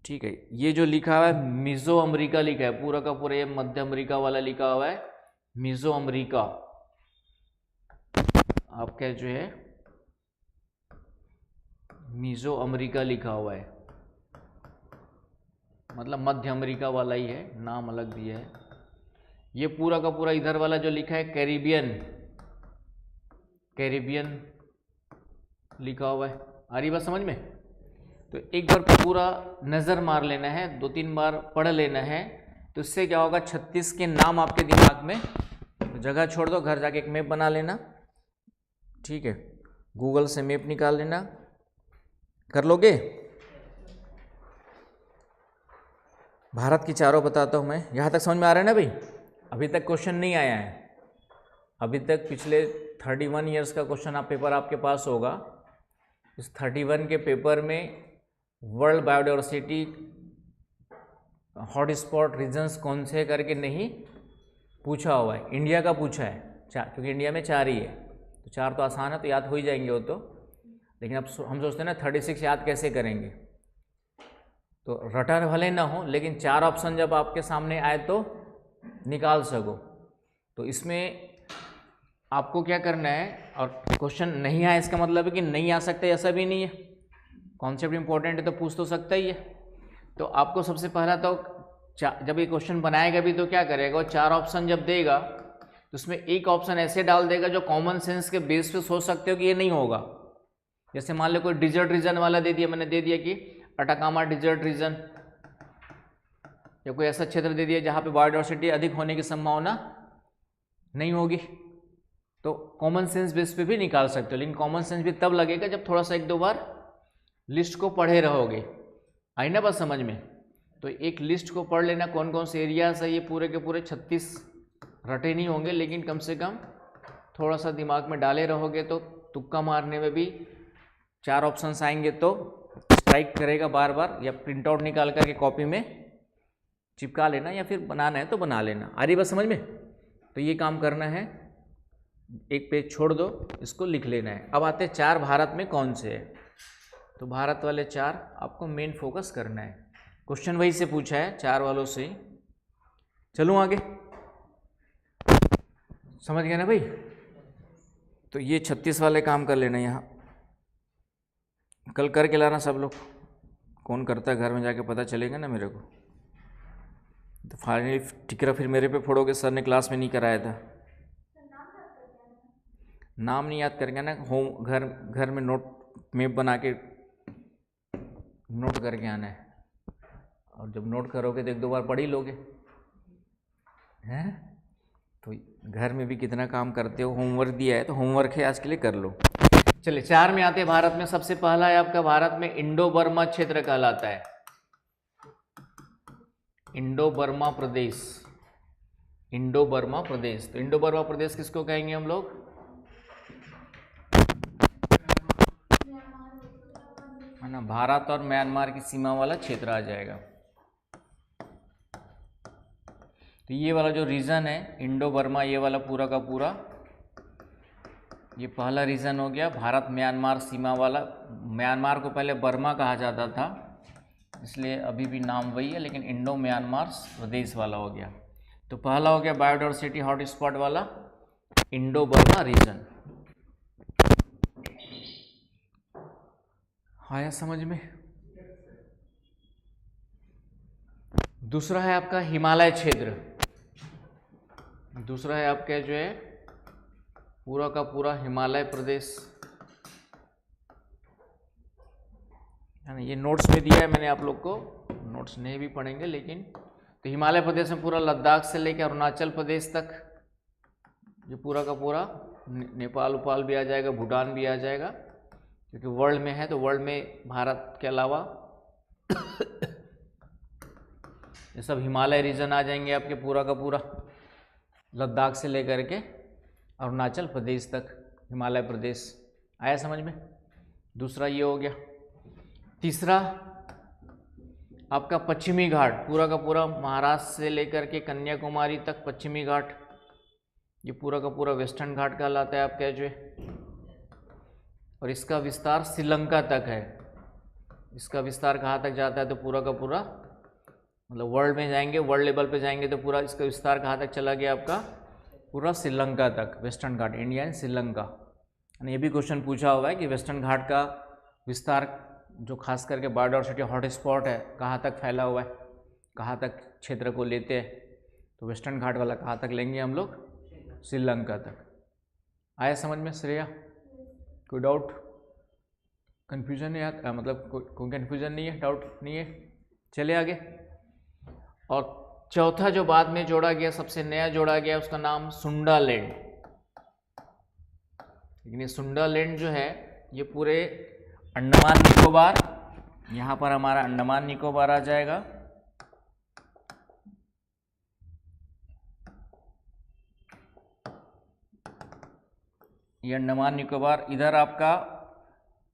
S1: ठीक है। ये जो लिखा हुआ है मिजो अमेरिका लिखा है, पूरा का पूरा ये मध्य अमेरिका वाला लिखा हुआ है मिजो अमेरिका, आपका जो है मिजो अमेरिका लिखा हुआ है, मतलब मध्य अमेरिका वाला ही है, नाम अलग दिया है। ये पूरा का पूरा इधर वाला जो लिखा है कैरिबियन लिखा हुआ है, आ रही बात समझ में। तो एक बार पूरा नज़र मार लेना है, 2-3 बार पढ़ लेना है, तो इससे क्या होगा 36 के नाम आपके दिमाग में, तो जगह छोड़ दो, घर जाके एक मैप बना लेना, ठीक है, गूगल से मैप निकाल लेना, कर लोगे। भारत की चारों बताता हूँ मैं, यहाँ तक समझ में आ रहा है ना भाई। अभी तक क्वेश्चन नहीं आया है, अभी तक पिछले 31 ईयर्स का क्वेश्चन पेपर आपके पास होगा। इस 31 के पेपर में वर्ल्ड बायोडाइवर्सिटी हॉटस्पॉट रीजन्स कौन से करके नहीं पूछा हुआ है, इंडिया का पूछा है, क्योंकि इंडिया में 4 ही है, तो 4 तो आसान है, तो याद हो ही जाएंगे वो तो। लेकिन अब हम सोचते हैं ना 36 याद कैसे करेंगे, तो रटा भले ना हो, लेकिन 4 ऑप्शन जब आपके सामने आए तो निकाल सको। तो इसमें आपको क्या करना है, और क्वेश्चन नहीं आया इसका मतलब है कि नहीं आ सकता, ऐसा भी नहीं है, कॉन्सेप्ट इंपॉर्टेंट है तो पूछ तो सकता ही है। तो आपको सबसे पहला तो जब ये क्वेश्चन बनाएगा भी तो क्या करेगा, वो 4 ऑप्शन जब देगा तो उसमें एक ऑप्शन ऐसे डाल देगा जो कॉमन सेंस के बेस पे सोच सकते हो कि ये नहीं होगा। जैसे मान लो कोई डिजर्ट रीजन वाला दे दिया, मैंने दे दिया कि अटाकामा डिजर्ट रीजन, या कोई ऐसा क्षेत्र दे दिया जहाँ पे बायोडाइवर्सिटी अधिक होने की संभावना नहीं होगी, तो कॉमन सेंस बेस पे भी निकाल सकते हो। लेकिन कॉमन सेंस भी तब लगेगा जब थोड़ा सा 1-2 बार लिस्ट को पढ़े रहोगे, आई ना बात समझ में। तो एक लिस्ट को पढ़ लेना, कौन कौन से एरियाज है, ये पूरे के पूरे 36 रटे नहीं होंगे, लेकिन कम से कम थोड़ा सा दिमाग में डाले रहोगे तो तुक्का मारने में भी 4 ऑप्शंस आएंगे तो स्ट्राइक करेगा बार बार, या प्रिंट आउट निकाल करके कॉपी में चिपका लेना, या फिर बनाना है तो बना लेना। आ रही बात समझ में। तो ये काम करना है, एक पेज छोड़ दो, इसको लिख लेना है। अब आते हैं 4 भारत में कौन से है, तो भारत वाले 4 आपको मेन फोकस करना है, क्वेश्चन वही से पूछा है 4 वालों से। चलूँ आगे, समझ गए ना भाई। तो ये 36 वाले काम कर लेना, यहाँ कल करके लाना सब लोग, कौन करता है घर में जाके पता चलेगा ना मेरे को। तो फाइनली टिकरा फिर मेरे पे फोड़ोगे, सर ने क्लास में नहीं कराया था। नाम नहीं याद करके ना, होम घर में नोट मैप बना के नोट करके आना है, और जब नोट करोगे तो 1-2 बार पढ़ ही लोगे, हैं। तो घर में भी कितना काम करते हो, होमवर्क दिया है तो होमवर्क है आज के लिए कर लो। चलिए 4 में आते हैं भारत में। सबसे पहला है आपका भारत में इंडो बर्मा क्षेत्र कहलाता है, इंडो बर्मा प्रदेश। इंडो बर्मा प्रदेश। तो इंडो बर्मा प्रदेश किसको कहेंगे हम लोग? है ना, भारत और म्यांमार की सीमा वाला क्षेत्र आ जाएगा। तो ये वाला जो रीजन है इंडो बर्मा, ये वाला पूरा का पूरा, ये पहला रीजन हो गया भारत म्यांमार सीमा वाला। म्यांमार को पहले बर्मा कहा जाता था, इसलिए अभी भी नाम वही है, लेकिन इंडो म्यांमार प्रदेश वाला हो गया। तो पहला हो गया बायोडायवर्सिटी हॉटस्पॉट वाला इंडो बर्मा रीजन। आया समझ में? दूसरा है आपका हिमालय क्षेत्र। दूसरा है आपका जो है पूरा का पूरा हिमालय प्रदेश, है ना। ये नोट्स में दिया है मैंने आप लोग को, नोट्स नहीं भी पढ़ेंगे लेकिन। तो हिमालय प्रदेश में पूरा लद्दाख से लेकर अरुणाचल प्रदेश तक, ये पूरा का पूरा, नेपाल उपाल भी आ जाएगा, भूटान भी आ जाएगा, क्योंकि वर्ल्ड में है तो वर्ल्ड में भारत के अलावा ये सब हिमालय रीजन आ जाएंगे आपके, पूरा का पूरा लद्दाख से लेकर के अरुणाचल प्रदेश तक हिमालय प्रदेश। आया समझ में? दूसरा ये हो गया। तीसरा आपका पश्चिमी घाट, पूरा का पूरा महाराष्ट्र से लेकर के कन्याकुमारी तक पश्चिमी घाट, ये पूरा का पूरा वेस्टर्न घाट कहलाता है आपका जो है। और इसका विस्तार श्रीलंका तक है। इसका विस्तार कहाँ तक जाता है? तो पूरा का पूरा, मतलब वर्ल्ड में जाएंगे, वर्ल्ड लेवल पे जाएंगे तो पूरा इसका विस्तार कहाँ तक चला गया आपका? पूरा श्रीलंका तक, western Ghat, India and Sri Lanka. ये भी क्वेश्चन पूछा हुआ है कि वेस्टर्न घाट का विस्तार जो खास करके बायोडायवर्सिटी हॉटस्पॉट है कहाँ तक फैला हुआ है, कहाँ तक क्षेत्र को लेते हैं? तो वेस्टर्न घाट वाला कहाँ तक लेंगे हम लोग? श्रीलंका तक। आया समझ में श्रेया? कोई डाउट, कन्फ्यूजन है यार? मतलब कोई कन्फ्यूजन नहीं है, डाउट नहीं है? चले आगे। और चौथा जो बाद में जोड़ा गया, सबसे नया जोड़ा गया, उसका नाम सुंडालैंड। लेकिन ये सुंडालैंड जो है ये पूरे अंडमान निकोबार, यहाँ पर हमारा अंडमान निकोबार आ जाएगा, ये अंडमान निकोबार, इधर आपका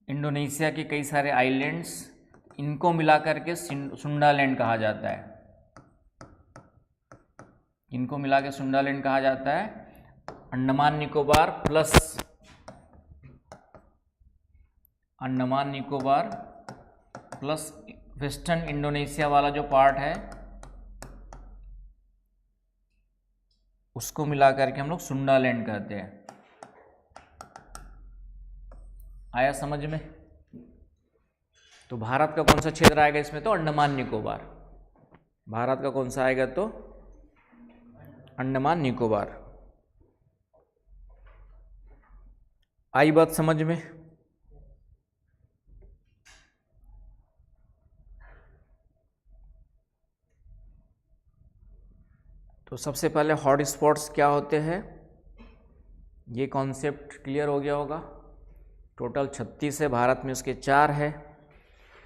S1: इंडोनेशिया के कई सारे आइलैंड्स, इनको मिलाकर के सुंडालैंड कहा जाता है। इनको मिला के सुंडालैंड कहा जाता है। Andaman Nicobar plus Andaman Nicobar plus western Indonesia वाला जो पार्ट है उसको मिला करके हम लोग सुंडालैंड कहते हैं। आया समझ में? तो भारत का कौन सा क्षेत्र आएगा इसमें? तो अंडमान निकोबार। भारत का कौन सा आएगा? तो अंडमान निकोबार। आई बात समझ में? तो सबसे पहले हॉट स्पॉट्स क्या होते हैं, ये कॉन्सेप्ट क्लियर हो गया होगा। टोटल 36 है, भारत में उसके 4 है।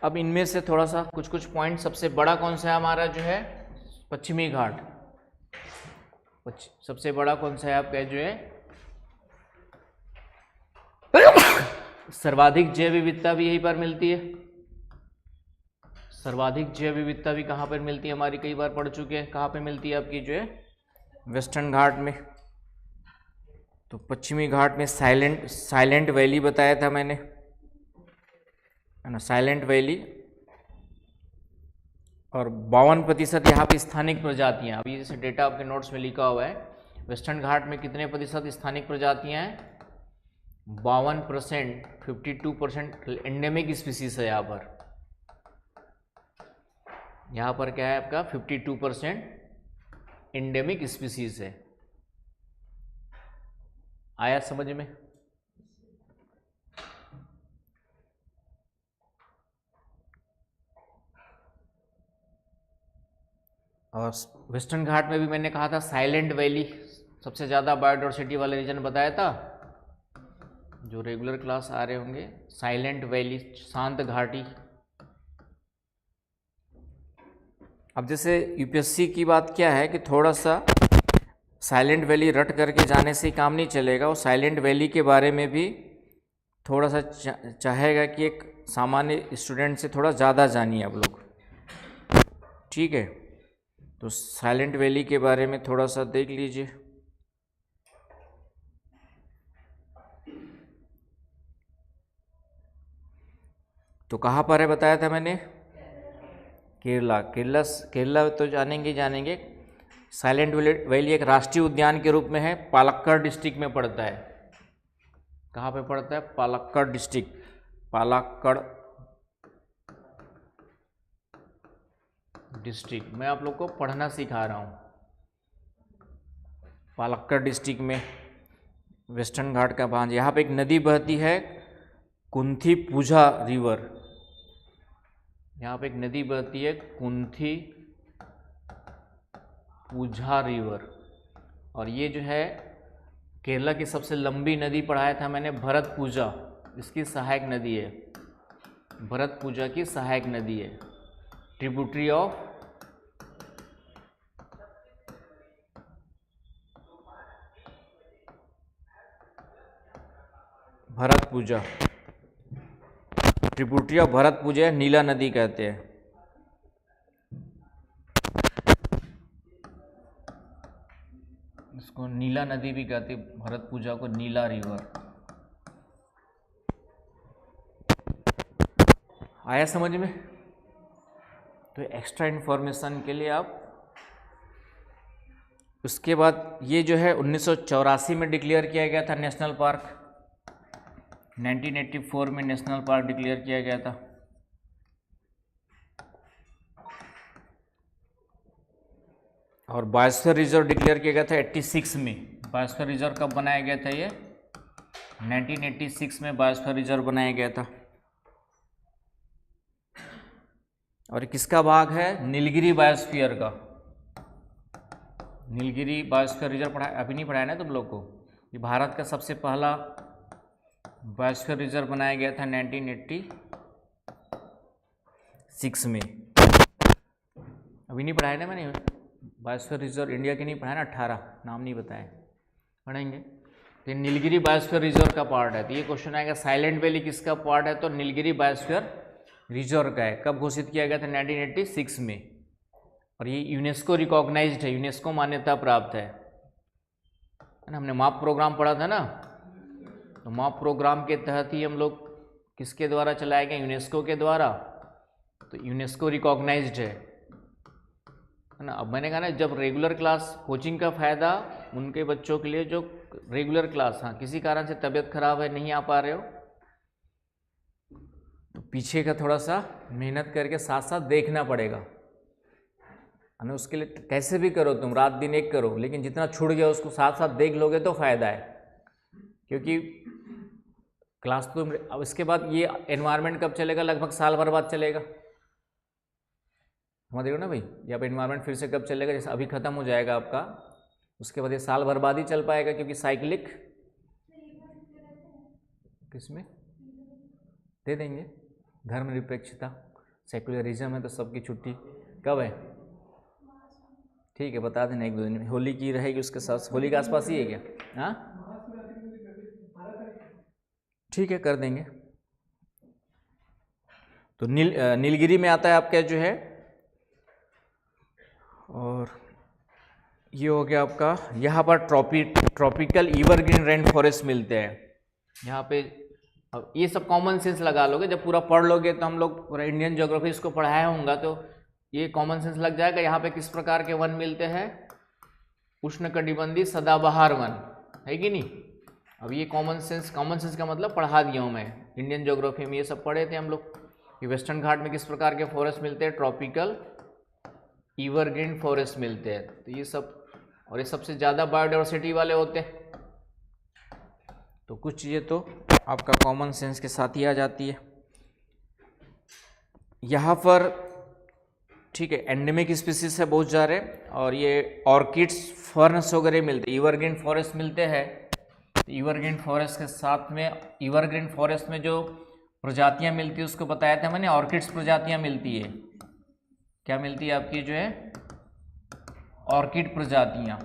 S1: अब इनमें से थोड़ा सा कुछ पॉइंट, सबसे बड़ा कौन सा है हमारा जो है? पश्चिमी घाट। सबसे बड़ा कौन सा है आपका जो है? सर्वाधिक जैव विविधता भी यहीं पर मिलती है। सर्वाधिक जैव विविधता भी कहाँ पर मिलती है हमारी? कई बार पढ़ चुके हैं। कहाँ पे मिलती है आपकी जो है? वेस्टर्न घाट में। तो पश्चिमी घाट में साइलेंट वैली बताया था मैंने, है ना, साइलेंट वैली। और 52% यहाँ पे स्थानिक प्रजातियाँ, अभी जैसे डेटा आपके नोट्स में लिखा हुआ है, वेस्टर्न घाट में कितने प्रतिशत स्थानिक प्रजातियाँ हैं? 52%, 52% एंडेमिक स्पीसीज है यहाँ पर। यहाँ पर क्या है आपका? 52% एंडेमिक स्पीसीज है। आया समझ में? और वेस्टर्न घाट में भी मैंने कहा था साइलेंट वैली सबसे ज़्यादा बायोडायवर्सिटी वाले रीजन बताया था, जो रेगुलर क्लास आ रहे होंगे। साइलेंट वैली, शांत घाटी। अब जैसे यूपीएससी की बात क्या है कि थोड़ा सा साइलेंट वैली रट करके जाने से ही काम नहीं चलेगा, वो साइलेंट वैली के बारे में भी थोड़ा सा चाहेगा कि एक सामान्य स्टूडेंट से थोड़ा ज़्यादा जानिए आप लोग, ठीक है। तो साइलेंट वैली के बारे में थोड़ा सा देख लीजिए। तो कहाँ पर है बताया था मैंने, केरला। केरला तो जानेंगे। साइलेंट वैली एक राष्ट्रीय उद्यान के रूप में है, पालक्कड़ डिस्ट्रिक्ट में पड़ता है। कहाँ पे पड़ता है? Palakkad district, Palakkad district. मैं आप लोग को पढ़ना सिखा रहा हूँ। पालक्कड़ डिस्ट्रिक्ट में वेस्टर्न घाट का बांध, यहाँ पे एक नदी बहती है कुंथी पूजा रिवर। यहाँ पे एक नदी बहती है कुंथी पूजा रिवर, और ये जो है केरला की सबसे लंबी नदी पढ़ाया था मैंने, भरतपुजा, इसकी सहायक नदी है। भरतपुजा की सहायक नदी है, tributary of Bharathapuzha, tributary of Bharathapuzha, Nila नदी कहते हैं। इसको नीला नदी भी कहते हैं, भरतपुजा को नीला रिवर। आया समझ में? तो एक्स्ट्रा इन्फॉर्मेशन के लिए आप, उसके बाद ये जो है 1984 में डिक्लेयर किया गया था नेशनल पार्क, 1984 में नेशनल पार्क डिक्लेयर किया गया था। और बायोस्फीयर रिजर्व डिक्लेयर किया गया था 86 में। बायोस्फीयर रिजर्व कब बनाया गया था? ये 1986 में बायोस्फीयर रिजर्व बनाया गया था। और किसका भाग है? नीलगिरी बायोस्फीयर का। नीलगिरी बायोस्फीयर रिजर्व पढ़ा, अभी नहीं पढ़ाया ना तुम लोग को। ये भारत का सबसे पहला बायोस्फीयर रिजर्व बनाया गया था 1986 में। अभी नहीं पढ़ाया ना मैंने, बायोस्फीयर रिजर्व इंडिया के नहीं पढ़ाया ना, 18 नाम नहीं बताए, पढ़ेंगे। तो नीलगिरी बायोस्फीयर रिजर्व का पार्ट है। तो ये क्वेश्चन आएगा साइलेंट वैली किसका पार्ट है? तो नीलगिरी बायोस्फीयर रिजर्व का है। कब घोषित किया गया था? 1986 में। और ये यूनेस्को रिकॉग्नाइज्ड है, यूनेस्को मान्यता प्राप्त है ना। हमने माप प्रोग्राम पढ़ा था ना, तो माप प्रोग्राम के तहत ही हम लोग किसके द्वारा चलाए गए? यूनेस्को के द्वारा। तो यूनेस्को रिकॉग्नाइज्ड है ना। अब मैंने कहा ना, जब रेगुलर क्लास, कोचिंग का फ़ायदा उनके बच्चों के लिए जो रेगुलर क्लास, हाँ किसी कारण से तबीयत खराब है, नहीं आ पा रहे हो, तो पीछे का थोड़ा सा मेहनत करके साथ साथ देखना पड़ेगा, है ना। उसके लिए कैसे भी करो तुम, रात दिन एक करो, लेकिन जितना छूट गया उसको साथ साथ देख लोगे तो फ़ायदा है। क्योंकि क्लास तो अब इसके बाद ये एनवायरनमेंट कब चलेगा? लगभग साल भर बाद चलेगा, समझ रहे हो ना भाई। ये अब एनवायरनमेंट फिर से कब चलेगा? जैसे अभी ख़त्म हो जाएगा आपका, उसके बाद ये साल भर बाद ही चल पाएगा, क्योंकि साइक्लिक किसमें दे देंगे, धर्मनिरपेक्षता, सेकुलरिज्म है तो सबकी छुट्टी कब है? ठीक है, बता देना 1-2 दिन में। होली की रहेगी उसके साथ, होली के आसपास ही है क्या? हाँ ठीक है, कर देंगे। तो नीलगिरी में आता है आपका जो है, और ये हो गया आपका। यहाँ पर ट्रॉपिकल एवरग्रीन रेन फॉरेस्ट मिलते हैं यहाँ पे। अब ये सब कॉमन सेंस लगा लोगे, जब पूरा पढ़ लोगे तो, हम लोग पूरा इंडियन ज्योग्राफी इसको पढ़ाया होगा तो ये कॉमन सेंस लग जाएगा। यहाँ पे किस प्रकार के वन मिलते हैं? उष्णकटिबंधीय सदाबहार वन, है कि नहीं। अब ये कॉमन सेंस का मतलब पढ़ा दिया हूँ मैं, इंडियन ज्योग्राफी में ये सब पढ़े थे हम लोग। कि वेस्टर्न घाट में किस प्रकार के फॉरेस्ट मिलते हैं? ट्रॉपिकल एवरग्रीन फॉरेस्ट मिलते हैं। तो ये सब, और ये सबसे ज़्यादा बायोडाइवर्सिटी वाले होते हैं। तो कुछ चीज़ें तो आपका कॉमन सेंस के साथ ही आ जाती है। यहाँ पर ठीक है, एंडेमिक स्पीसीज है बहुत सारे, और ये ऑर्किड्स, फर्न्स वगैरह मिलते हैं, एवरग्रीन फॉरेस्ट मिलते हैं। एवरग्रीन फॉरेस्ट के साथ में, एवरग्रीन फॉरेस्ट में जो प्रजातियाँ मिलती है उसको बताया था मैंने, ऑर्किड्स प्रजातियाँ मिलती है। क्या मिलती है आपकी जो है? ऑर्किड प्रजातियाँ।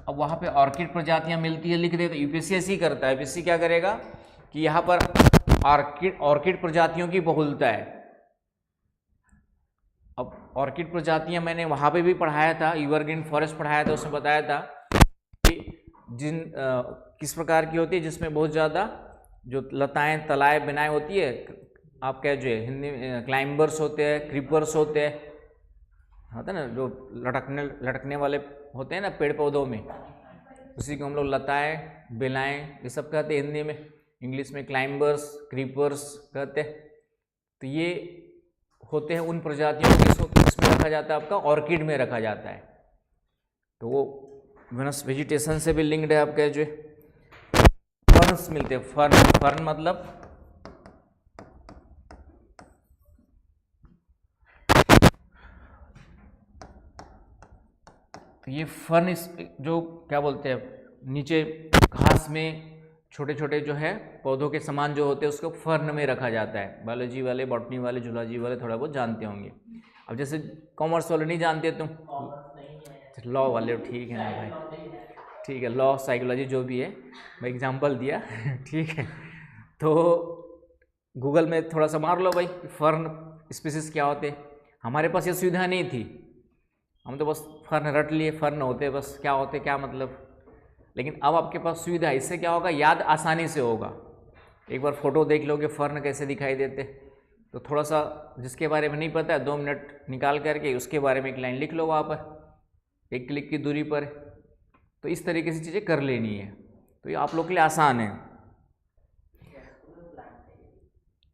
S1: अब वहाँ पे ऑर्किड प्रजातियाँ मिलती है लिख दे, तो यूपीएससी ऐसे ही करता है। यूपीएससी क्या करेगा कि यहाँ पर ऑर्किड प्रजातियों की बहुलता है। अब ऑर्किड प्रजातियाँ मैंने वहाँ पे भी पढ़ाया था, एवरग्रीन फॉरेस्ट पढ़ाया था, उसमें बताया था कि किस प्रकार की होती है, जिसमें बहुत ज़्यादा जो लताएं तलाएं बिनाएं होती है, आप कह जो हिंदी में क्लाइंबर्स होते हैं, क्रीपर्स होते हैं, होता है ना जो लटकने वाले होते हैं ना पेड़ पौधों में, उसी को हम लोग लताएं बेलाएं ये सब कहते हैं हिंदी में, इंग्लिश में क्लाइंबर्स क्रीपर्स कहते हैं। तो ये होते हैं उन प्रजातियों को, किसमें रखा जाता है, आपका ऑर्किड में रखा जाता है। तो वो वनस वेजिटेशन से भी लिंक्ड है। आपका जो फर्न्स मिलते हैं, फर्न मतलब तो ये फर्न जो क्या बोलते हैं, नीचे घास में छोटे छोटे जो है पौधों के समान जो होते हैं उसको फर्न में रखा जाता है। बायोलॉजी वाले, बॉटनी वाले, जूलॉजी वाले थोड़ा बहुत जानते होंगे। अब जैसे कॉमर्स वाले नहीं जानते तुम, लॉ वाले ठीक है ना भाई, ठीक है, लॉ साइकोलॉजी जो भी है, मैं एग्जांपल दिया ठीक है। तो गूगल में थोड़ा सा मार लो भाई फर्न स्पीसीज क्या होते। हमारे पास ये सुविधा नहीं थी, हम तो बस फर्न रट लिए, फर्न होते बस, क्या होते क्या मतलब। लेकिन अब आपके पास सुविधा है, इससे क्या होगा, याद आसानी से होगा। एक बार फोटो देख लोगे फर्न कैसे दिखाई देते, तो थोड़ा सा जिसके बारे में नहीं पता है 2 मिनट निकाल करके उसके बारे में एक लाइन लिख लो वहाँ पर, एक क्लिक की दूरी पर। तो इस तरीके से चीज़ें कर लेनी है, तो ये आप लोग के लिए आसान है।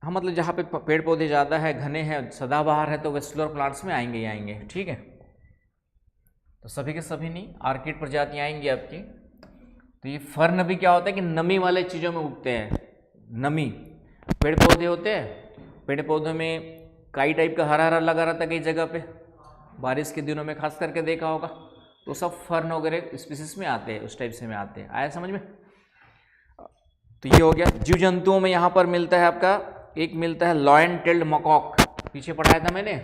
S1: हाँ, मतलब जहाँ पे पेड़ पौधे ज़्यादा है, घने हैं, सदाबहार है, तो वेस्कुलर प्लांट्स में आएंगे ही आएंगे, ठीक है। तो सभी के सभी नहीं, ऑर्किड प्रजातियाँ आएंगी आपकी। तो ये फर्न भी क्या होता है कि नमी वाले चीज़ों में उगते हैं। नमी पेड़ पौधे होते हैं, पेड़ पौधों में काई टाइप का हरा हरा लगा रहता है कई जगह पे, बारिश के दिनों में खास करके देखा होगा, तो सब फर्न वगैरह स्पीसीज में आते हैं, उस टाइप से में आते हैं। आया समझ में? तो ये हो गया। जीव जंतुओं में यहाँ पर मिलता है आपका, एक मिलता है लॉयन टेल्ड मकॉक, पीछे पढ़ाया था मैंने।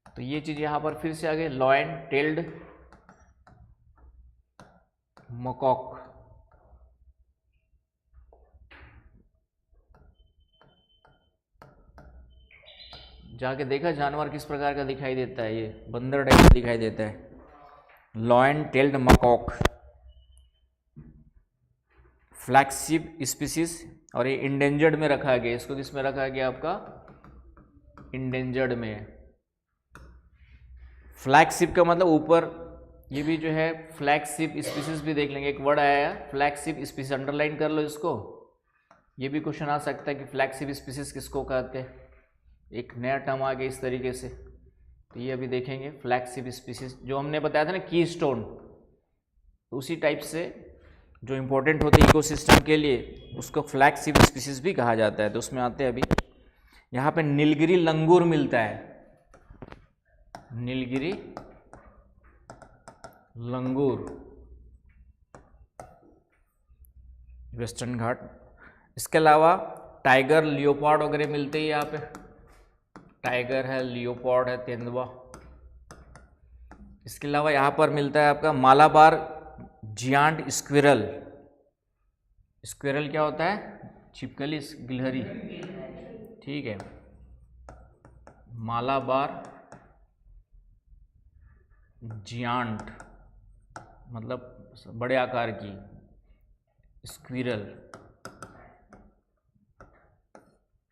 S1: तो ये चीज़ यहाँ पर फिर से आ गई, लॉयन टेल्ड मकॉक। जाके देखा जानवर किस प्रकार का दिखाई देता है, ये बंदर टाइप का दिखाई देता है, lion tailed macaque, flagship species. और ये इंडेंजर्ड में रखा गया, इसको किस में रखा गया, आपका इंडेंजर्ड में। फ्लैगशिप का मतलब ऊपर, ये भी जो है फ्लैगशिप स्पीसीज भी देख लेंगे, एक वर्ड आया है फ्लैगशिप स्पीसीज, अंडरलाइन कर लो इसको। ये भी क्वेश्चन आ सकता है कि फ्लैगशिप स्पीसीज किसको कहते हैं, एक नया टर्म आ गया इस तरीके से। तो ये अभी देखेंगे फ्लैगशिप स्पीसीज, जो हमने बताया था ना कीस्टोन, उसी टाइप से जो इम्पोर्टेंट होते हैं इकोसिस्टम के लिए, उसको फ्लैगशिप स्पीसीज भी कहा जाता है। तो उसमें आते हैं अभी, यहाँ पे नीलगिरी लंगूर मिलता है, नीलगिरी लंगूर, वेस्टर्न घाट। इसके अलावा टाइगर लियोपार्ड वगैरह मिलते हैं यहाँ पे, टाइगर है, लियोपार्ड है, तेंदुआ। इसके अलावा यहाँ पर मिलता है आपका मालाबार जियांट स्क्विरल। स्क्विरल क्या होता है, छिपकली, गिलहरी, ठीक है। मालाबार जियांट मतलब बड़े आकार की, स्क्विरल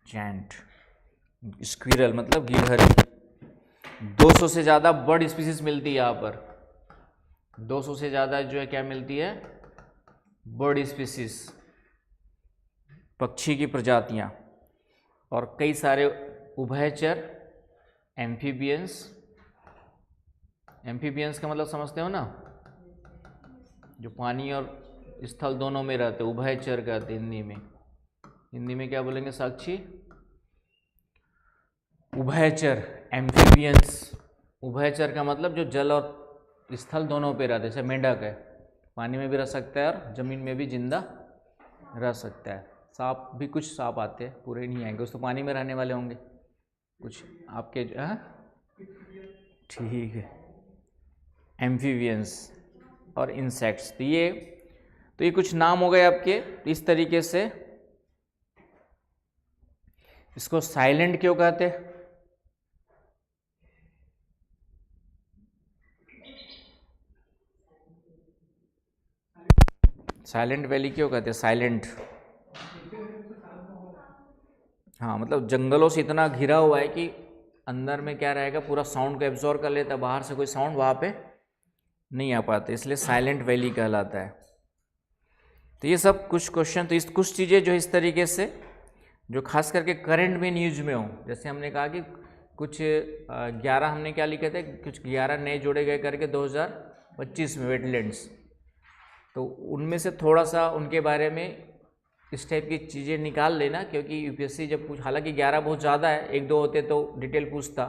S1: जैंट, स्क्विरल मतलब गिलहरी। 200 से ज़्यादा बर्ड स्पीसीज मिलती है यहाँ पर, 200 से ज़्यादा जो है क्या मिलती है, बर्ड स्पीसीज, पक्षी की प्रजातियाँ। और कई सारे उभयचर, एम्फीबियंस। एम्फीबियंस का मतलब समझते हो ना, जो पानी और स्थल दोनों में रहते, उभयचर कहते हिंदी में। हिंदी में क्या बोलेंगे साक्षी, उभयचर, एम्फीबियंस। उभयचर का मतलब जो जल और स्थल दोनों पे रहते, जैसे मेंढक है, पानी में भी रह सकता है और ज़मीन में भी जिंदा रह सकता है। सांप भी, कुछ सांप आते हैं, पूरे नहीं आएंगे, उस तो पानी में रहने वाले होंगे कुछ आपके, ठीक है, एम्फीबियंस। और इंसेक्ट्स। तो ये कुछ नाम हो गए आपके। इस तरीके से इसको साइलेंट क्यों कहते हैं? साइलेंट वैली क्यों कहते हैं? साइलेंट, हाँ मतलब जंगलों से इतना घिरा हुआ है कि अंदर में क्या रहेगा, पूरा साउंड को एब्जॉर्ब कर लेता है, बाहर से कोई साउंड वहाँ पे नहीं आ पाते, इसलिए साइलेंट वैली कहलाता है। तो ये सब कुछ क्वेश्चन, तो इस कुछ चीज़ें जो इस तरीके से जो खास करके करंट में न्यूज में हो, जैसे हमने कहा कि कुछ 11 हमने क्या लिखे थे, कुछ 11 नए जोड़े गए करके 2025 में वेटलैंड्स, तो उनमें से थोड़ा सा उनके बारे में इस टाइप की चीज़ें निकाल लेना, क्योंकि यूपीएससी जब पूछ, हालांकि 11 बहुत ज़्यादा है, 1-2 होते तो डिटेल पूछता,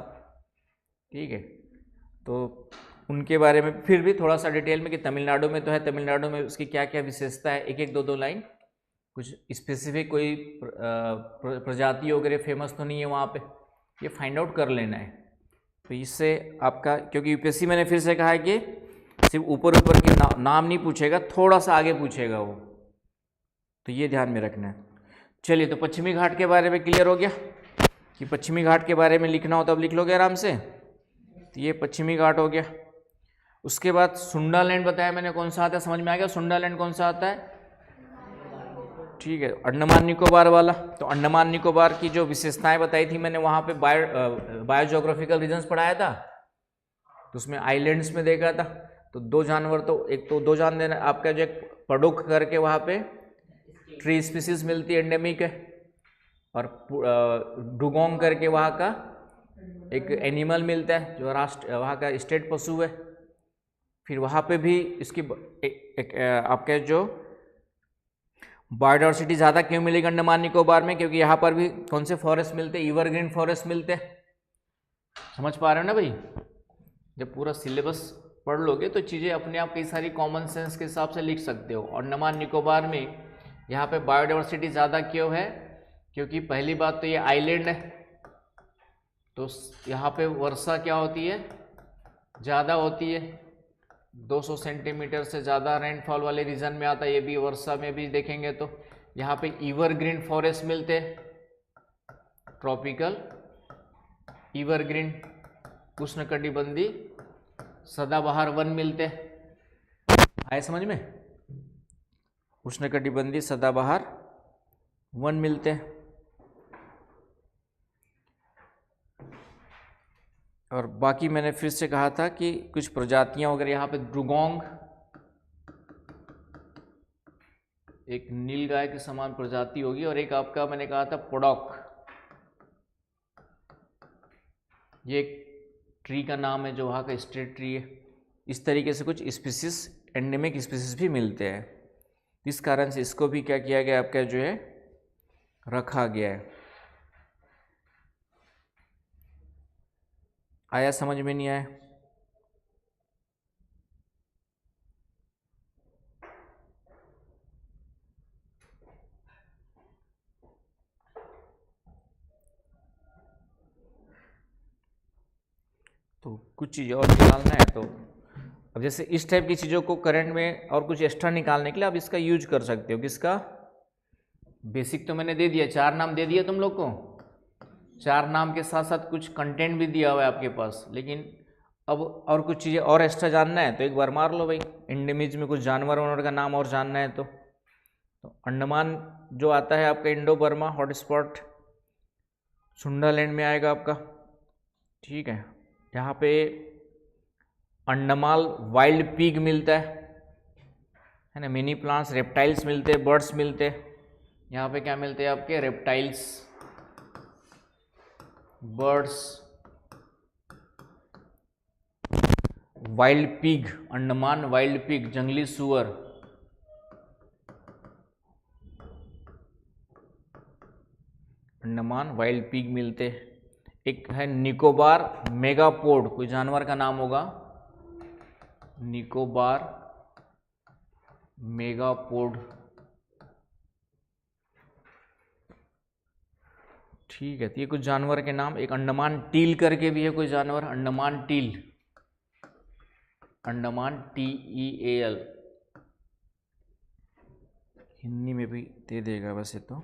S1: ठीक है, तो उनके बारे में फिर भी थोड़ा सा डिटेल में कि तमिलनाडु में तो है, तमिलनाडु में उसकी क्या क्या विशेषता है, एक 2 लाइन, कुछ स्पेसिफिक कोई प्रजाति वगैरह फेमस तो नहीं है वहाँ पे, ये फाइंड आउट कर लेना है। तो इससे आपका, क्योंकि यूपीएससी मैंने फिर से कहा है कि सिर्फ ऊपर ऊपर के नाम नहीं पूछेगा, थोड़ा सा आगे पूछेगा वो, तो ये ध्यान में रखना है। चलिए, तो पश्चिमी घाट के बारे में क्लियर हो गया कि पश्चिमी घाट के बारे में लिखना हो तो अब लिख लोगे आराम से। तो ये पश्चिमी घाट हो गया। उसके बाद सुंडालैंड बताया मैंने कौन सा आता है, समझ में आ गया सुंडालैंड कौन सा आता है? ठीक है, अंडमान निकोबार वाला। तो अंडमान निकोबार की जो विशेषताएं बताई थी मैंने, वहाँ पे बायोजियोग्राफिकल रीजन्स पढ़ाया था, तो उसमें आइलैंड्स में देखा था। तो 2 जानवर, तो एक तो 2 जान देना आपका, जो एक पडुक करके वहाँ पे ट्री स्पीसीज मिलती है, एंडेमिक है, और डुगोंग करके वहाँ का एक एनिमल मिलता है जो वहाँ का स्टेट पशु है। फिर वहाँ पे भी इसकी आपके जो बायोडाइवर्सिटी ज़्यादा क्यों मिलेगी अंडमान निकोबार में, क्योंकि यहाँ पर भी कौन से फॉरेस्ट मिलते हैं, एवरग्रीन फॉरेस्ट मिलते हैं। समझ पा रहे हो ना भाई? जब पूरा सिलेबस पढ़ लोगे तो चीज़ें अपने आप कई सारी कॉमन सेंस के हिसाब से लिख सकते हो। अंडमान निकोबार में यहाँ पे बायोडाइवर्सिटी ज़्यादा क्यों है? क्योंकि पहली बात तो ये आइलैंड है, तो यहाँ पे वर्षा क्या होती है, ज़्यादा होती है, 200 सेंटीमीटर से ज़्यादा रेनफॉल वाले रीजन में आता है। ये भी वर्षा में भी देखेंगे तो यहाँ पे एवरग्रीन फॉरेस्ट मिलते हैं, ट्रॉपिकल एवरग्रीन उष्णकटिबंधी सदाबहार वन मिलते हैं। आए समझ में? उष्णकटिबंधी सदाबहार वन मिलते हैं। और बाकी मैंने फिर से कहा था कि कुछ प्रजातियां वगैरह यहाँ पे डुगोंग, एक नीलगाय के समान प्रजाति होगी, और एक आपका मैंने कहा था पोडॉक, ये एक ट्री का नाम है जो वहाँ का स्टेट ट्री है। इस तरीके से कुछ स्पीसीज, एंडेमिक स्पीसीज भी मिलते हैं। इस कारण से इसको भी क्या किया गया, आपका जो है रखा गया है। आया समझ में? नहीं आया? तो कुछ चीज़ें और निकालना है, तो अब जैसे इस टाइप की चीज़ों को करंट में और कुछ एक्स्ट्रा निकालने के लिए आप इसका यूज कर सकते हो। किसका? बेसिक तो मैंने दे दिया, 4 नाम दे दिया तुम लोग को, 4 नाम के साथ साथ कुछ कंटेंट भी दिया हुआ है आपके पास। लेकिन अब और कुछ चीज़ें और एक्स्ट्रा जानना है तो एक बार मार लो भाई, इंडेमिज में कुछ जानवर वानवर का नाम और जानना है तो अंडमान जो आता है आपका इंडो बर्मा हॉटस्पॉट सुंडालैंड में आएगा आपका, ठीक है। यहाँ पे अंडमान वाइल्ड पिग मिलता है ना, मिनी प्लांट्स, रेप्टाइल्स मिलते हैं, बर्ड्स मिलते हैं। यहाँ पे क्या मिलते हैं आपके? Reptiles, birds, wild pig, Andaman wild pig, जंगली सुअर, अंडमान वाइल्ड पिग मिलते हैं। एक है निकोबार मेगापोड, कोई जानवर का नाम होगा, निकोबार मेगापोड, ठीक है। तो ये कुछ जानवर के नाम। एक अंडमान टील करके भी है कोई जानवर, अंडमान टील, अंडमान, TEAL, हिंदी में भी दे देगा वैसे तो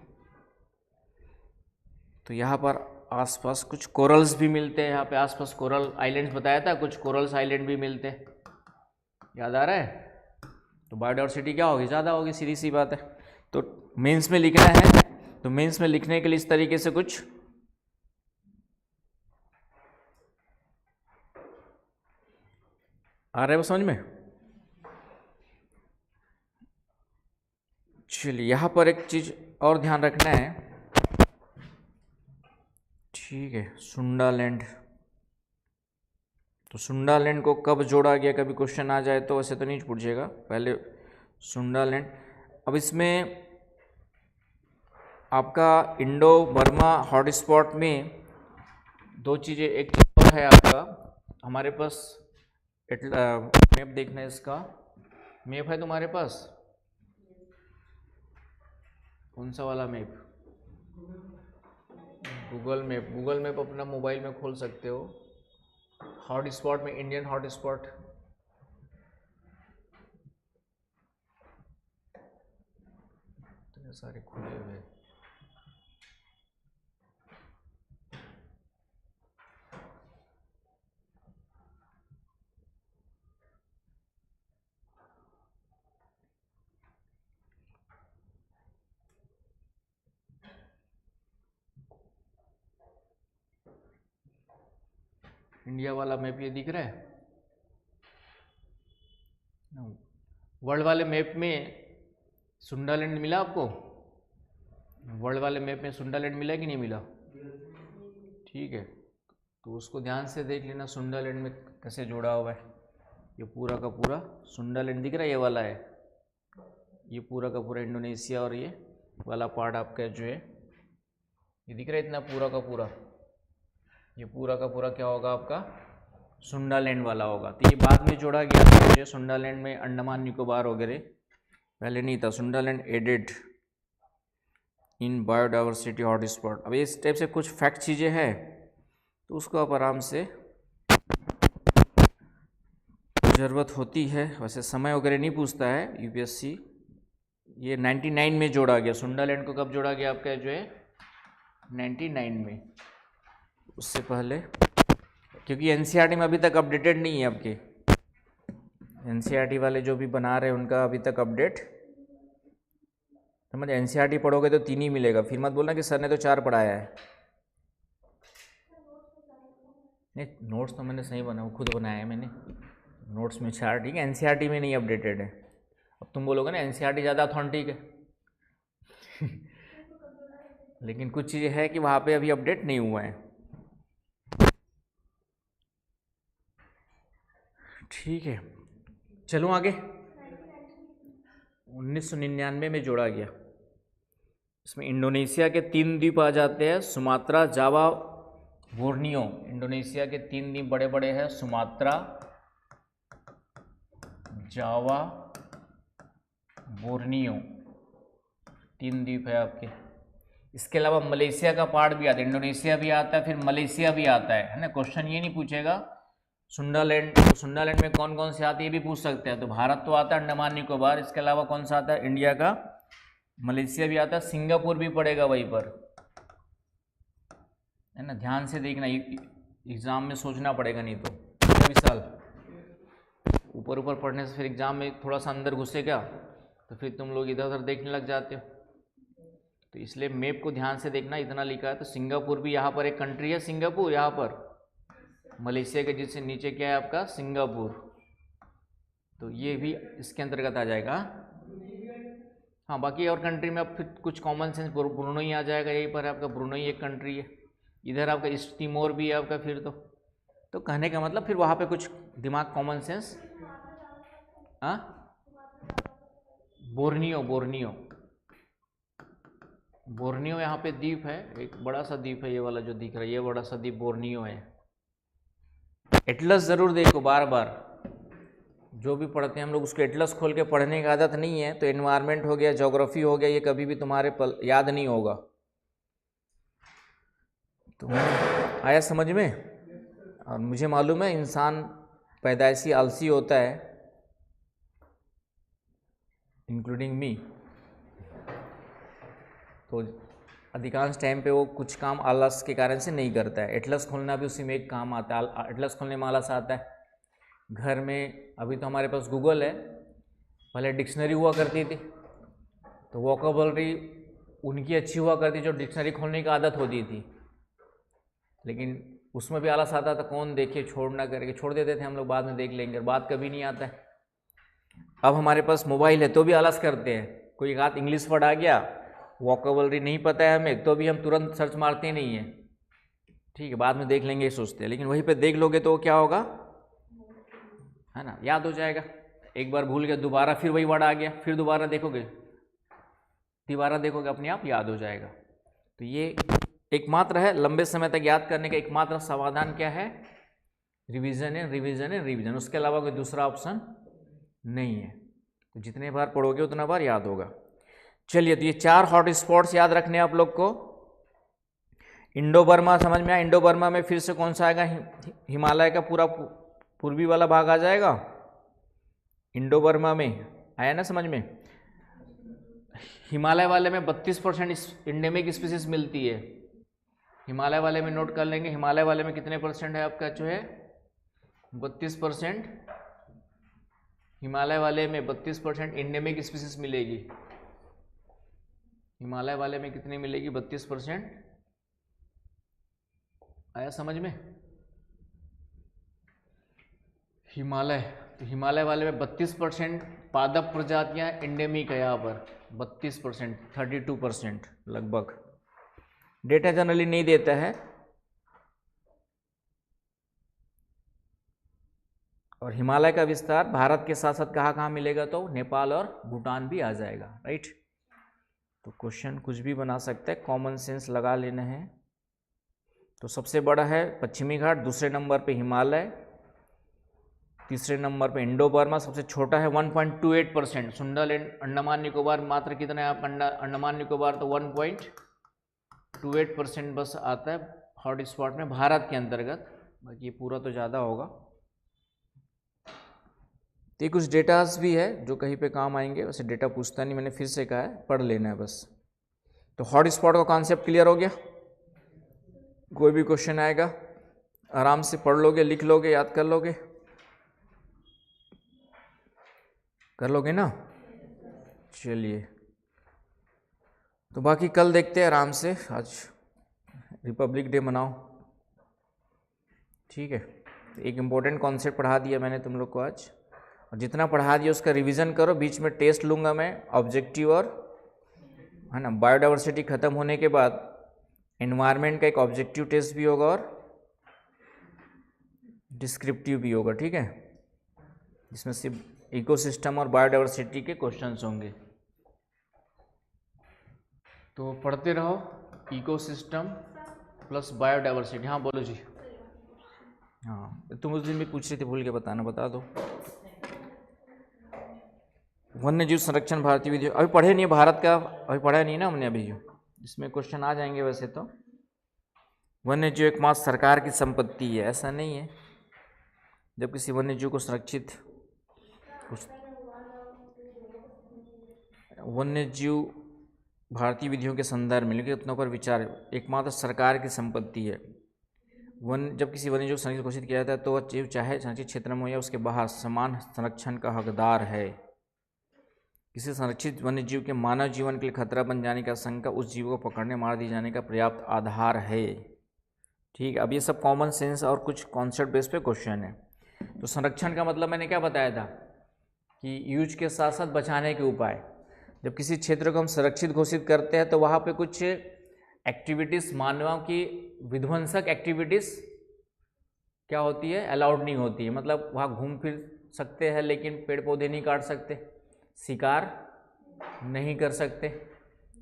S1: यहाँ पर आसपास कुछ कोरल्स भी मिलते हैं। यहाँ पे आसपास कोरल आइलैंड्स बताया था, कुछ कोरल्स आइलैंड भी मिलते हैं, याद आ रहा है। तो बायोडाइवर्सिटी क्या होगी, ज़्यादा होगी, सीधी सी बात है। तो मेंस में लिखना है, तो मेंस में लिखने के लिए इस तरीके से कुछ आ रहा है वो समझ में। चलिए यहाँ पर एक चीज़ और ध्यान रखना है, ठीक है, सुंडालैंड। तो सुंडालैंड को कब जोड़ा गया, कभी क्वेश्चन आ जाए तो वैसे तो नहीं पूछेगा, पहले सुंडालैंड। अब इसमें आपका इंडो बर्मा हॉटस्पॉट में दो चीज़ें, एक चीज़ और है आपका, हमारे पास मैप देखना है, इसका मैप है तुम्हारे पास, कौन सा वाला map, Google map. Google map अपना मोबाइल में खोल सकते हो, हॉटस्पॉट में इंडियन हॉटस्पॉट, इतने सारे खुले हुए। इंडिया वाला मैप ये दिख रहा है, वर्ल्ड वाले मैप में सुंडालैंड मिला आपको, वर्ल्ड वाले मैप में सुंडालैंड मिला कि नहीं मिला, ठीक है। तो उसको ध्यान से देख लेना, सुंडालैंड में कैसे जोड़ा हुआ है। ये पूरा का पूरा सुंडालैंड दिख रहा है, ये वाला है, ये पूरा का पूरा इंडोनेशिया, और ये वाला पार्ट आपका जो है ये दिख रहा है, इतना पूरा का पूरा, ये पूरा का पूरा क्या होगा आपका, सुंडालैंड वाला होगा। तो ये बाद में जोड़ा गया था, मुझे सुंडालैंड में अंडमान निकोबार वगैरह पहले नहीं था। Sundaland added in biodiversity hotspot. अब इस टाइप से कुछ फैक्ट चीज़ें हैं, तो उसको आप आराम से, ज़रूरत होती है, वैसे समय वगैरह नहीं पूछता है यूपीएससी। ये 99 में जोड़ा गया, सुंडालैंड को कब जोड़ा गया आपका जो है 99 में, उससे पहले, क्योंकि एनसीईआरटी में अभी तक अपडेटेड नहीं है आपके, एनसीईआरटी वाले जो भी बना रहे हैं उनका अभी तक अपडेट, समझ, एनसीईआरटी पढ़ोगे तो 3 ही मिलेगा, फिर मत बोलना कि सर ने तो 4 पढ़ाया है। नहीं, नोट्स तो मैंने सही बनाया, खुद बनाया है मैंने, नोट्स में 4, ठीक है, एनसीईआरटी में नहीं अपडेटेड है। अब तुम बोलोगे ना एनसीईआरटी ज़्यादा ऑथेंटिक है लेकिन कुछ चीज़ें है कि वहाँ पे अभी अपडेट नहीं हुआ है, ठीक है। चलो आगे, 1999 में जोड़ा गया। इसमें इंडोनेशिया के 3 द्वीप आ जाते हैं, सुमात्रा, जावा, बोर्नियो। इंडोनेशिया के 3 द्वीप बड़े बड़े हैं, सुमात्रा, जावा, बोर्नियो, 3 द्वीप है आपके। इसके अलावा मलेशिया का पार्ट भी आता है, इंडोनेशिया भी आता है, फिर मलेशिया भी आता है ना। क्वेश्चन ये नहीं पूछेगा सुंडालैंड, तो सुंडालैंड में कौन कौन से आते हैं ये भी पूछ सकते हैं। तो भारत तो आता है, अंडमान निकोबार, इसके अलावा कौन सा आता है, इंडिया का मलेशिया भी आता है, सिंगापुर भी पड़ेगा वहीं पर, है ना। ध्यान से देखना, एग्जाम में सोचना पड़ेगा, नहीं तो विशाल ऊपर ऊपर पढ़ने से फिर एग्जाम में थोड़ा सा अंदर घुसेगा तो फिर तुम लोग इधर उधर देखने लग जाते हो। तो इसलिए मैप को ध्यान से देखना, इतना लिखा है। तो सिंगापुर भी यहाँ पर एक कंट्री है, सिंगापुर यहाँ पर मलेशिया के जिससे नीचे क्या है आपका सिंगापुर, तो ये भी इसके अंतर्गत आ जाएगा। हाँ, बाकी और कंट्री में अब फिर कुछ कॉमन सेंस, ब्रुनई आ जाएगा, यहीं पर आपका ब्रुनई एक कंट्री है, इधर आपका ईस्ट तिमोर भी है आपका। फिर तो कहने का मतलब फिर वहाँ पे कुछ दिमाग कॉमन सेंस। हाँ, बोर्नियो, बोर्नियो, बोर्नियो यहाँ पे द्वीप है, एक बड़ा सा द्वीप है, ये वाला जो दिख रहा है, ये बड़ा सा द्वीप बोर्नियो है। एटलस ज़रूर देखो, बार बार जो भी पढ़ते हैं हम लोग उसको एटलस खोल के पढ़ने की आदत नहीं है। तो एनवायरनमेंट हो गया, ज्योग्राफी हो गया, ये कभी भी तुम्हारे याद नहीं होगा। तो आया समझ में। और मुझे मालूम है इंसान पैदाइशी आलसी होता है, इंक्लूडिंग मी, तो अधिकांश टाइम पे वो कुछ काम आलस के कारण से नहीं करता है। एटलस खोलना भी उसी में एक काम आता है, एटलस खोलने में आलस आता है। घर में अभी तो हमारे पास गूगल है, पहले डिक्शनरी हुआ करती थी, तो वोकेबलरी उनकी अच्छी हुआ करती जो डिक्शनरी खोलने की आदत होती थी, लेकिन उसमें भी आलस आता था, कौन देखे, छोड़ना करके छोड़ देते थे हम लोग, बाद में देख लेंगे, बात कभी नहीं आता है। अब हमारे पास मोबाइल है तो भी आलस करते हैं, कोई एक आध इंग्लिश वर्ड आ गया, वोकेबलरी नहीं पता है हमें, तो भी हम तुरंत सर्च मारते नहीं हैं, ठीक है बाद में देख लेंगे सोचते हैं, लेकिन वहीं पे देख लोगे तो क्या होगा, है ना, याद हो जाएगा। एक बार भूल गए, दोबारा फिर वही वर्ड आ गया, फिर दोबारा देखोगे, अपने आप याद हो जाएगा। तो ये एकमात्र है लंबे समय तक याद करने का एकमात्र समाधान क्या है, रिवीजन है, रिवीजन है, रिवीजन, उसके अलावा कोई दूसरा ऑप्शन नहीं है। तो जितने बार पढ़ोगे उतना बार याद होगा। चलिए, तो ये 4 हॉट स्पॉट्स याद रखने आप लोग को। इंडो बर्मा समझ में आया, इंडो बर्मा में फिर से कौन सा आएगा, हिमालय का पूरा पूर्वी वाला भाग आ जाएगा, इंडो बर्मा में आया ना समझ में। हिमालय वाले में 32% इंडेमिक स्पीसीज मिलती है, हिमालय वाले में नोट कर लेंगे, हिमालय वाले में कितने परसेंट है आपका जो है 32%, हिमालय वाले में 32% इंडेमिक स्पीसीज मिलेगी, हिमालय वाले में कितनी मिलेगी 32%, आया समझ में। हिमालय, तो हिमालय वाले में 32% पादप प्रजातियां एंडेमिक है, यहाँ पर 32%, 32% लगभग, डेटा जनरली नहीं देता है। और हिमालय का विस्तार भारत के साथ साथ कहाँ मिलेगा, तो नेपाल और भूटान भी आ जाएगा, राइट। तो क्वेश्चन कुछ भी बना सकता है, कॉमन सेंस लगा लेना है। तो सबसे बड़ा है पश्चिमी घाट, दूसरे नंबर पे हिमालय, तीसरे नंबर पे इंडो बर्मा, सबसे छोटा है 1.28%, सुंडल एंड अंडमान निकोबार मात्र कितना है आपका, अंडमान निकोबार तो 1.28% बस आता है हॉट स्पॉट में भारत के अंतर्गत, बाकी पूरा तो ज़्यादा होगा। तो ये कुछ डेटास भी है जो कहीं पे काम आएंगे, वैसे डेटा पूछता नहीं, मैंने फिर से कहा है पढ़ लेना है बस। तो हॉट स्पॉट का कॉन्सेप्ट क्लियर हो गया, कोई भी क्वेश्चन आएगा आराम से पढ़ लोगे, लिख लोगे, याद कर लोगे ना। चलिए, तो बाकी कल देखते हैं आराम से, आज रिपब्लिक डे मनाओ, ठीक है। एक इम्पोर्टेंट कॉन्सेप्ट पढ़ा दिया मैंने तुम लोग को आज, और जितना पढ़ा दिया उसका रिवीजन करो, बीच में टेस्ट लूँगा मैं ऑब्जेक्टिव और, है ना, बायोडाइवर्सिटी खत्म होने के बाद एनवायरनमेंट का एक ऑब्जेक्टिव टेस्ट भी होगा और डिस्क्रिप्टिव भी होगा, ठीक है, जिसमें सिर्फ इकोसिस्टम और बायोडाइवर्सिटी के क्वेश्चंस होंगे। तो पढ़ते रहो, इकोसिस्टम प्लस बायोडाइवर्सिटी। हाँ बोलो जी। हाँ, तुम उस दिन भी पूछ रहे थे, भूल के बताना, बता दो। वन्य जीव संरक्षण भारतीय विधि अभी पढ़े नहीं, भारत का अभी पढ़ा नहीं ना हमने, अभी इसमें क्वेश्चन आ जाएंगे। वैसे तो वन्य जीव एकमात्र सरकार की संपत्ति है, ऐसा नहीं है। जब किसी वन्य जीव को संरक्षित, वन्य जीव भारतीय विधियों के संदर्भ में लेकिन उतना पर विचार, एकमात्र सरकार की संपत्ति है। जब किसी वन्य जीव संरक्षित घोषित किया जाता है तो वह जीव चाहे संरक्षित क्षेत्र में हो या उसके बाहर समान संरक्षण का हकदार है। किसी संरक्षित वन्य जीव के मानव जीवन के लिए खतरा बन जाने की आशंका उस जीव को पकड़ने मार दिए जाने का पर्याप्त आधार है, ठीक है। अब ये सब कॉमन सेंस और कुछ कॉन्सेप्ट बेस पे क्वेश्चन है। तो संरक्षण का मतलब मैंने क्या बताया था कि यूज के साथ साथ बचाने के उपाय। जब किसी क्षेत्र को हम सुरक्षित घोषित करते हैं तो वहाँ पे कुछ एक्टिविटीज़, मानवों की विध्वंसक एक्टिविटीज़ क्या होती है, अलाउड नहीं होती है। मतलब वहाँ घूम फिर सकते हैं लेकिन पेड़ पौधे नहीं काट सकते, शिकार नहीं कर सकते।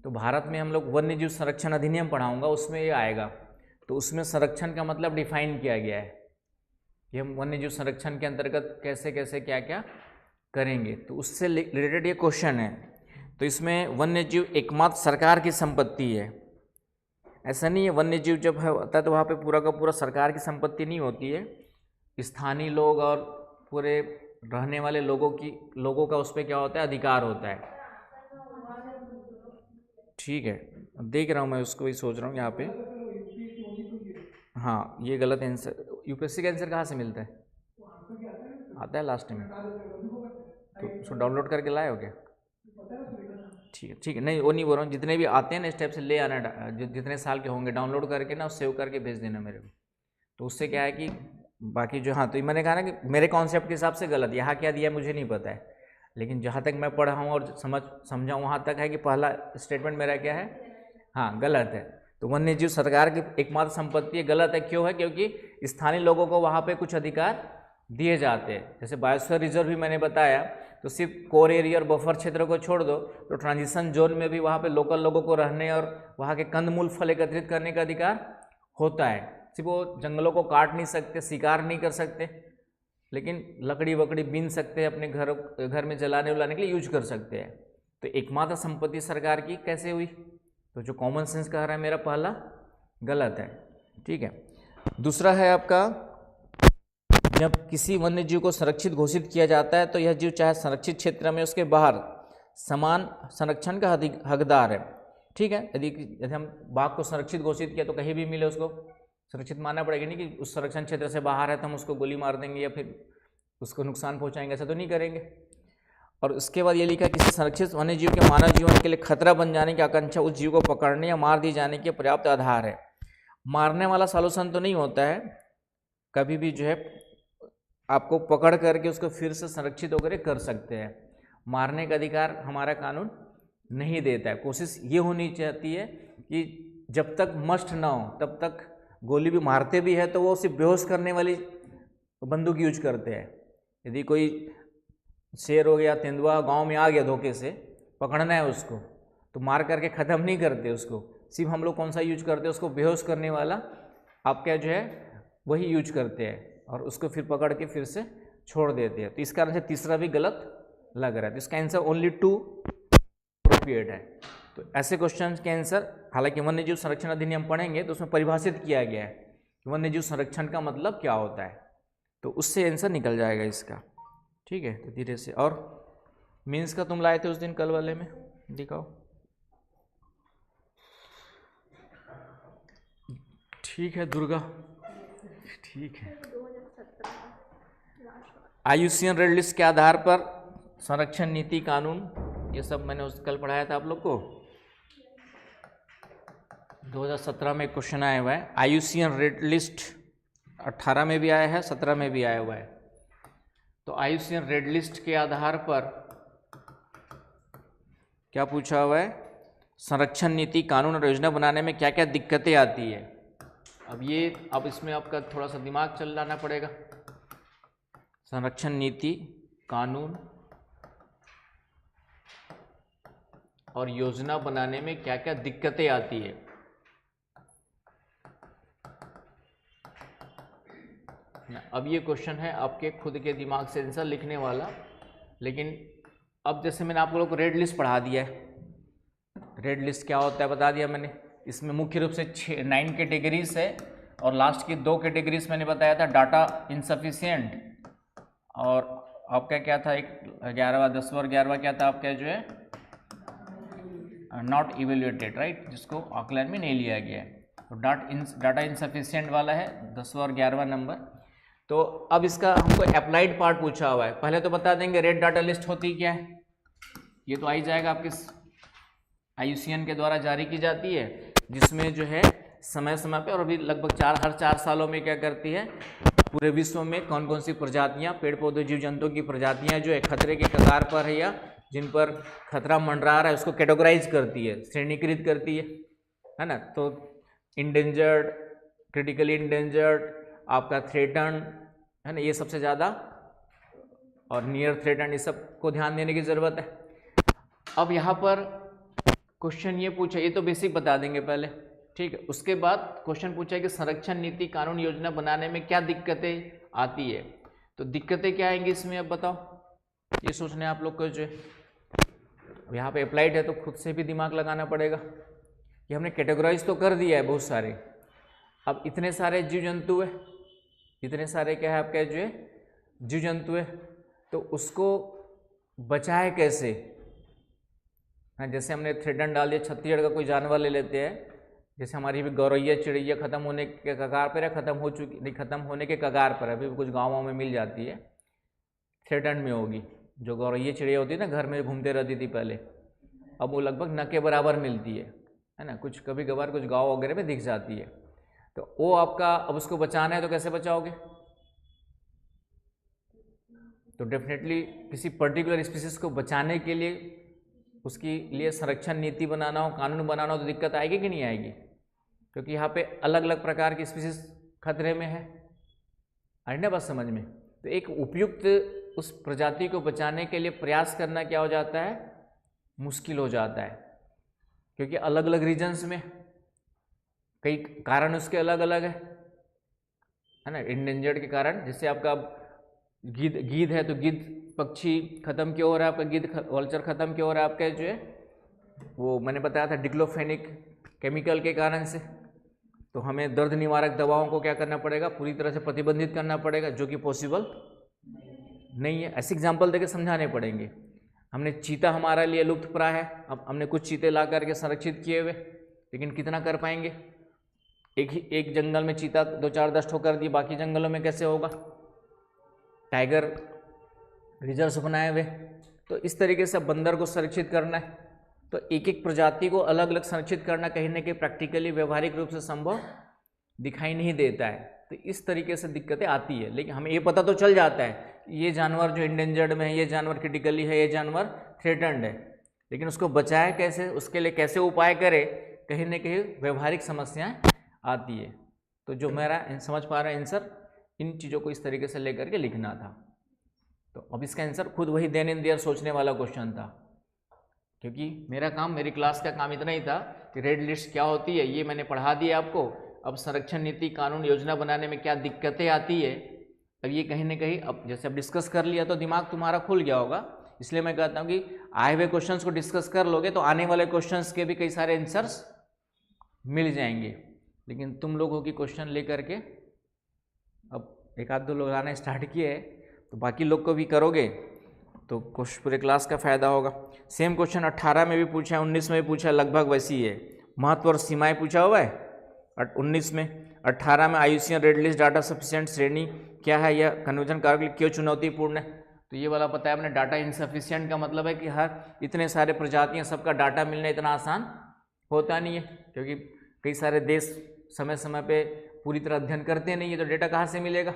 S1: तो भारत में हम लोग वन्य जीव संरक्षण अधिनियम पढ़ाऊंगा, उसमें ये आएगा। तो उसमें संरक्षण का मतलब डिफाइन किया गया है कि हम वन्य जीव संरक्षण के अंतर्गत कैसे कैसे क्या क्या करेंगे। तो उससे रिलेटेड ये क्वेश्चन है। तो इसमें वन्य जीव एकमात्र सरकार की संपत्ति है, ऐसा नहीं है। वन्य जीव जब होता है तो वहाँ पे पूरा का पूरा सरकार की संपत्ति नहीं होती है। स्थानीय लोग और पूरे रहने वाले लोगों का उस पर क्या होता है, अधिकार होता है। ठीक है, देख रहा हूँ मैं उसको, ही सोच रहा हूँ यहाँ पे। हाँ, ये गलत आंसर। यूपीएससी का आंसर कहाँ से मिलता है? आता है लास्ट में, तो उसको डाउनलोड करके लाए हो क्या? ठीक है ठीक है, नहीं वो नहीं बोल रहा हूँ, जितने भी आते हैं ना इस टाइप से ले आना, जितने साल के होंगे डाउनलोड करके ना सेव करके भेज देना मेरे को। तो उससे क्या है कि बाकी जो, हाँ तो मैंने कहा ना कि मेरे कॉन्सेप्ट के हिसाब से गलत, यहाँ क्या दिया मुझे नहीं पता है, लेकिन जहाँ तक मैं पढ़ा हूँ और समझा वहाँ तक है कि पहला स्टेटमेंट मेरा क्या है, हाँ गलत है। तो वन्य जीव सरकार की एकमात्र संपत्ति है, गलत है। क्यों है? क्योंकि स्थानीय लोगों को वहाँ पे कुछ अधिकार दिए जाते हैं। जैसे बायोस्फीयर रिजर्व भी मैंने बताया, तो सिर्फ कोर एरिया और बफर क्षेत्र को छोड़ दो तो ट्रांजिशन जोन में भी वहाँ पे लोकल लोगों को रहने और वहाँ के कंदमूल फल एकत्रित करने का अधिकार होता है। सिर्फ वो जंगलों को काट नहीं सकते, शिकार नहीं कर सकते, लेकिन लकड़ी वकड़ी बीन सकते हैं, अपने घर में जलाने उलाने के लिए यूज कर सकते हैं। तो एकमात्र संपत्ति सरकार की कैसे हुई? तो जो कॉमन सेंस कह रहा है मेरा पहला गलत है। ठीक है, दूसरा है आपका, जब किसी वन्य जीव को संरक्षित घोषित किया जाता है तो यह जीव चाहे संरक्षित क्षेत्र में उसके बाहर समान संरक्षण का हकदार है। ठीक है, यदि हम बाघ को संरक्षित घोषित किया तो कहीं भी मिले उसको सुरक्षित मानना पड़ेगा, नहीं कि उस संरक्षण क्षेत्र से बाहर है तो हम उसको गोली मार देंगे या फिर उसको नुकसान पहुंचाएंगे, ऐसा तो नहीं करेंगे। और उसके बाद ये लिखा, किसी संरक्षित वन्य जीव के मानव जीवन के लिए खतरा बन जाने की आकांक्षा उस जीव को पकड़ने या मार दिए जाने के पर्याप्त आधार है। मारने वाला सॉल्यूशन तो नहीं होता है, कभी भी जो है आपको पकड़ करके उसको फिर से संरक्षित वगैरह कर सकते हैं। मारने का अधिकार हमारा कानून नहीं देता है। कोशिश ये होनी चाहती है कि जब तक मस्ट ना हो तब तक, गोली भी मारते भी है तो वो सिर्फ बेहोश करने वाली बंदूक यूज करते हैं। यदि कोई शेर हो गया, तेंदुआ गांव में आ गया, धोखे से पकड़ना है उसको, तो मार करके ख़त्म नहीं करते उसको, सिर्फ हम लोग कौन सा यूज करते हैं, उसको बेहोश करने वाला आपका जो है वही यूज करते हैं और उसको फिर पकड़ के फिर से छोड़ देते हैं। तो इस कारण से तीसरा भी गलत लग रहा है। तो इसका आंसर ओनली 2 अप्रोप्रिएट है। तो ऐसे क्वेश्चन के आंसर, हालांकि वन्यजीव संरक्षण अधिनियम पढ़ेंगे तो उसमें परिभाषित किया गया है कि वन्यजीव संरक्षण का मतलब क्या होता है, तो उससे आंसर निकल जाएगा इसका। ठीक है, तो धीरे से। और मीन्स का तुम लाए थे उस दिन कल वाले में, दिखाओ। ठीक है दुर्गा, ठीक है। आईयूसीएन रेड लिस्ट के आधार पर संरक्षण नीति कानून, ये सब मैंने उस कल पढ़ाया था आप लोग को। 2017 में क्वेश्चन आया हुआ है। आईयूसीएन रेड लिस्ट 18 में भी आया है, 17 में भी आया हुआ है। तो आईयूसीएन रेड लिस्ट के आधार पर क्या पूछा हुआ है, संरक्षण नीति कानून और योजना बनाने में क्या क्या दिक्कतें आती है। अब इसमें आपका थोड़ा सा दिमाग चलाना पड़ेगा। संरक्षण नीति कानून और योजना बनाने में क्या क्या दिक्कतें आती है। अब ये क्वेश्चन है आपके खुद के दिमाग से आंसर लिखने वाला, लेकिन अब जैसे मैंने आप लोगों को रेड लिस्ट पढ़ा दिया है, रेड लिस्ट क्या होता है बता दिया मैंने। इसमें मुख्य रूप से 9 कैटेगरीज है और लास्ट की 2 कैटेगरीज मैंने बताया था, डाटा इनसफिशिएंट और आपका क्या था, एक 11वां 10वां और 11वां क्या था आपका जो है नॉट इवेल्युएटेड, राइट, जिसको आकलन में नहीं लिया गया है। तो डाटा इनसफिशिएंट वाला है 10वां और 11वां नंबर। तो अब इसका हमको अप्लाइड पार्ट पूछा हुआ है। पहले तो बता देंगे रेड डाटा लिस्ट होती क्या है, ये तो आ ही जाएगा आपके आईयूसीएन के द्वारा जारी की जाती है, जिसमें जो है समय समय पे और अभी लगभग हर 4 सालों में क्या करती है, पूरे विश्व में कौन कौन सी प्रजातियां, पेड़ पौधे जीव जंतुओं की प्रजातियां जो है खतरे के कगार पर है या जिन पर खतरा मंडरा रहा है उसको कैटेगराइज करती है, श्रेणीकृत करती है ना। तो इंडेंजर्ड, क्रिटिकली इंडेंजर्ड, आपका थ्रेटन है ना, ये सबसे ज़्यादा, और नियर थ्रेटन, ये सब को ध्यान देने की ज़रूरत है। अब यहाँ पर क्वेश्चन ये पूछा, ये तो बेसिक बता देंगे पहले, ठीक है। उसके बाद क्वेश्चन पूछा कि संरक्षण नीति कानून योजना बनाने में क्या दिक्कतें आती है। तो दिक्कतें क्या आएंगी इसमें अब बताओ, ये सोचने आप लोग को जो है। यहाँ पे अप्लाइड है तो खुद से भी दिमाग लगाना पड़ेगा कि हमने कैटेगराइज तो कर दिया है बहुत सारे, अब इतने सारे जीव जंतु है, इतने सारे क्या है आपके जो है जीव जंतु है, तो उसको बचाए कैसे। हाँ, जैसे हमने थ्रेटन डाल दिया, छत्तीसगढ़ का कोई जानवर ले लेते हैं, जैसे हमारी भी गौरैया चिड़ैया खत्म होने के कगार पर है, खत्म हो चुकी नहीं, खत्म होने के कगार पर है, अभी भी कुछ गाँवों में मिल जाती है, थ्रेटन में होगी। जो गौरैया चिड़िया होती है ना, घर में घूमते रहती थी पहले, अब वो लगभग न के बराबर मिलती है ना, कुछ कभी कभार कुछ गाँव वगैरह में दिख जाती है। तो वो आपका, अब उसको बचाना है तो कैसे बचाओगे। तो डेफिनेटली किसी पर्टिकुलर स्पीसीज को बचाने के लिए उसके लिए संरक्षण नीति बनाना हो, कानून बनाना हो, तो दिक्कत आएगी कि नहीं आएगी, क्योंकि यहाँ पे अलग अलग प्रकार की स्पीसीज खतरे में है। आई ना बात समझ में। तो एक उपयुक्त उस प्रजाति को बचाने के लिए प्रयास करना क्या हो जाता है, मुश्किल हो जाता है, क्योंकि अलग अलग रीजन्स में कई कारण उसके अलग अलग है ना। इंडेंजर्ड के कारण, जैसे आपका गीद है, तो गिद्ध पक्षी खत्म क्यों हो रहा है आपका, गिद्ध वल्चर खत्म क्यों हो रहा है आपका, जो है वो मैंने बताया था डिक्लोफेनिक केमिकल के कारण से। तो हमें दर्द निवारक दवाओं को क्या करना पड़ेगा, पूरी तरह से प्रतिबंधित करना पड़ेगा, जो कि पॉसिबल नहीं है। ऐसे एग्जाम्पल देके समझाने पड़ेंगे। हमने चीता हमारे लिए लुप्त प्राय है, अब हमने कुछ चीते ला करके संरक्षित किए हुए, लेकिन कितना कर पाएंगे। एक जंगल में चीता 2-4-10 ठो कर दिए, बाकी जंगलों में कैसे होगा। टाइगर रिजर्व्स बनाए हुए, तो इस तरीके से बंदर को संरक्षित करना है, तो एक एक प्रजाति को अलग अलग संरक्षित करना कहीं ना कहीं प्रैक्टिकली व्यवहारिक रूप से संभव दिखाई नहीं देता है। तो इस तरीके से दिक्कतें आती है, लेकिन हमें ये पता तो चल जाता है ये जानवर जो इंडेंजर्ड में है, ये जानवर क्रिटिकली है, ये जानवर थ्रेटन्ड है, लेकिन उसको बचाए कैसे, उसके लिए कैसे उपाय करे, कहीं ना कहीं व्यवहारिक समस्याएं आती है। तो जो मेरा समझ पा रहे हैं आंसर, इन चीज़ों को इस तरीके से लेकर के लिखना था। तो अब इसका आंसर खुद वही देन इन देयर सोचने वाला क्वेश्चन था, क्योंकि मेरा काम, मेरी क्लास का काम इतना ही था कि रेड लिस्ट क्या होती है ये मैंने पढ़ा दिया आपको। अब संरक्षण नीति कानून योजना बनाने में क्या दिक्कतें आती है, अब ये कहीं ना कहीं अब जैसे अब डिस्कस कर लिया तो दिमाग तुम्हारा खुल गया होगा। इसलिए मैं कहता हूँ कि आए हुए क्वेश्चंस को डिस्कस कर लोगे तो आने वाले क्वेश्चंस के भी कई सारे आंसर्स मिल जाएंगे। लेकिन तुम लोगों की क्वेश्चन लेकर के अब 1-2 लोग आना स्टार्ट किए हैं, तो बाकी लोग को भी करोगे तो कुछ पूरे क्लास का फायदा होगा। सेम क्वेश्चन 18 में भी पूछा है, 19 में भी पूछा है, लगभग वैसी है। महत्व और सीमाएं पूछा हुआ है 19 में। 18 में IUCN red list data sufficient श्रेणी क्या है, यह कन्वर्जन कारक क्यों चुनौतीपूर्ण है। तो ये वाला पता है आपने, डाटा इनसफिशिएंट का मतलब है कि हर इतने सारे प्रजातियां, सबका डाटा मिलना इतना आसान होता नहीं है, क्योंकि कई सारे देश समय समय पे पूरी तरह अध्ययन करते नहीं है, तो डेटा कहाँ से मिलेगा।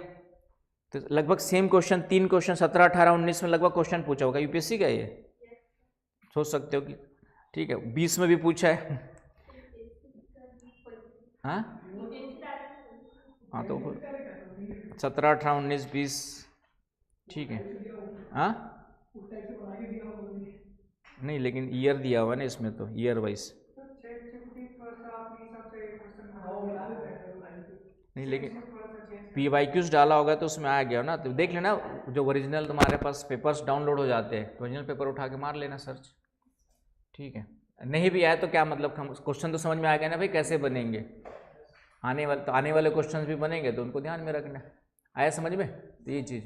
S1: तो लगभग सेम क्वेश्चन 3 क्वेश्चन 17, 18, 19 में लगभग क्वेश्चन पूछा होगा। UPSC का ये सोच सकते हो कि ठीक है। 20 में भी पूछा है। हाँ हाँ, तो 17, 18, 19, 20 ठीक है। हाँ नहीं, लेकिन ईयर दिया हुआ है ना इसमें, तो ईयर वाइज नहीं, लेकिन PYQs डाला होगा तो उसमें आ गया ना। तो देख लेना, जो ओरिजिनल तुम्हारे पास पेपर्स डाउनलोड हो जाते हैं, तो ओरिजिनल पेपर उठा के मार लेना सर्च, ठीक है। नहीं भी आए तो क्या मतलब, क्वेश्चन तो समझ में आ गया ना भाई कैसे बनेंगे। आने वाले क्वेश्चन भी बनेंगे तो उनको ध्यान में रखना। आया समझ में। तो ये चीज़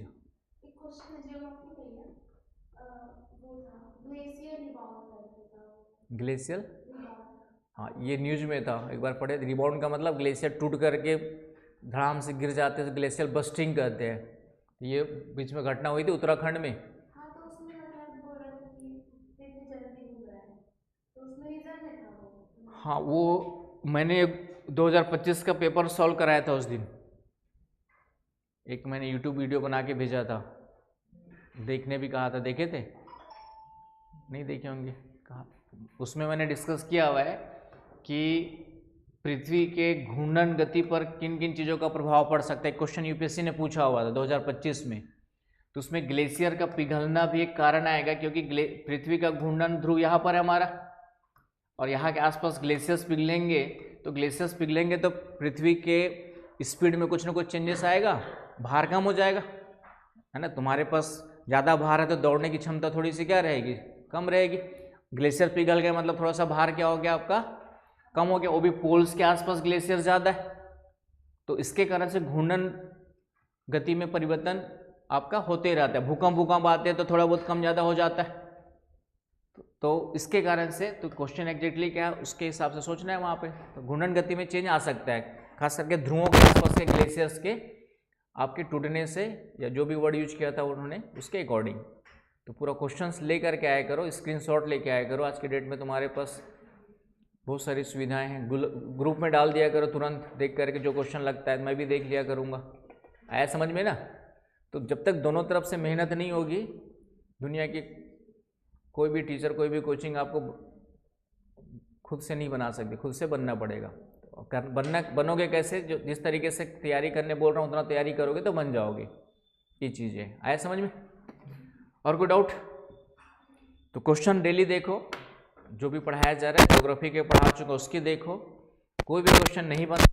S1: ग्लेशियर, हाँ ये न्यूज में था, एक बार पढ़े। रिबाउंड का मतलब ग्लेशियर टूट करके धड़ाम से गिर जाते हैं, तो ग्लेशियर बस्टिंग कहते हैं। ये बीच में घटना हुई थी उत्तराखंड में।
S3: हाँ, तो उसमें मतलब बोल रहे थे कि इतनी जल्दी डूब रहा है, तो उसमें रीजन में था वो।
S1: हाँ, वो मैंने 2025 का पेपर सॉल्व कराया था उस दिन। एक मैंने यूट्यूब वीडियो बना के भेजा था, देखने भी कहा था। देखे थे? नहीं देखे होंगे। कहा उसमें मैंने डिस्कस किया हुआ है कि पृथ्वी के घूर्णन गति पर किन किन चीज़ों का प्रभाव पड़ सकता है। क्वेश्चन UPSC ने पूछा हुआ था 2025 में। तो उसमें ग्लेशियर का पिघलना भी एक कारण आएगा, क्योंकि पृथ्वी का घूर्णन ध्रुव यहाँ पर है हमारा, और यहाँ के आसपास ग्लेशियर्स पिघलेंगे। तो ग्लेशियर्स पिघलेंगे तो पृथ्वी के स्पीड में कुछ ना कुछ चेंजेस आएगा, भार कम हो जाएगा, है ना। तुम्हारे पास ज़्यादा भार है तो दौड़ने की क्षमता थोड़ी सी क्या रहेगी, कम रहेगी। ग्लेशियर पिघल गया मतलब थोड़ा सा भार क्या हो गया आपका, कम हो गया। वो भी पोल्स के आसपास ग्लेशियर ज़्यादा है, तो इसके कारण से घूर्णन गति में परिवर्तन आपका होते रहता है। भूकंप आते हैं तो थोड़ा बहुत कम ज़्यादा हो जाता है। तो इसके कारण से तो क्वेश्चन एग्जैक्टली क्या है उसके हिसाब से सोचना है वहाँ पे। तो घूर्णन गति में चेंज आ सकता है, खास करके ध्रुवों के आसपास के ग्लेशियर्स के आपके टूटने से, या जो भी वर्ड यूज किया था उन्होंने उसके अकॉर्डिंग। तो पूरा क्वेश्चंस लेकर के आया करो, स्क्रीनशॉट लेके आया करो। आज के डेट में तुम्हारे पास बहुत सारी सुविधाएं हैं, ग्रुप में डाल दिया करो, तुरंत देख करके जो क्वेश्चन लगता है मैं भी देख लिया करूँगा। आया समझ में ना? तो जब तक दोनों तरफ से मेहनत नहीं होगी, दुनिया की कोई भी टीचर, कोई भी कोचिंग आपको खुद से नहीं बना सकती, खुद से बनना पड़ेगा। बनोगे कैसे? जो जिस तरीके से तैयारी करने बोल रहा हूँ उतना तैयारी करोगे तो बन जाओगे। ये चीज़ें आया समझ में? और कोई डाउट? तो क्वेश्चन डेली देखो, जो भी पढ़ाया जा रहा है, ज्योग्राफी के पढ़ा चुका उसकी देखो, कोई भी क्वेश्चन नहीं बन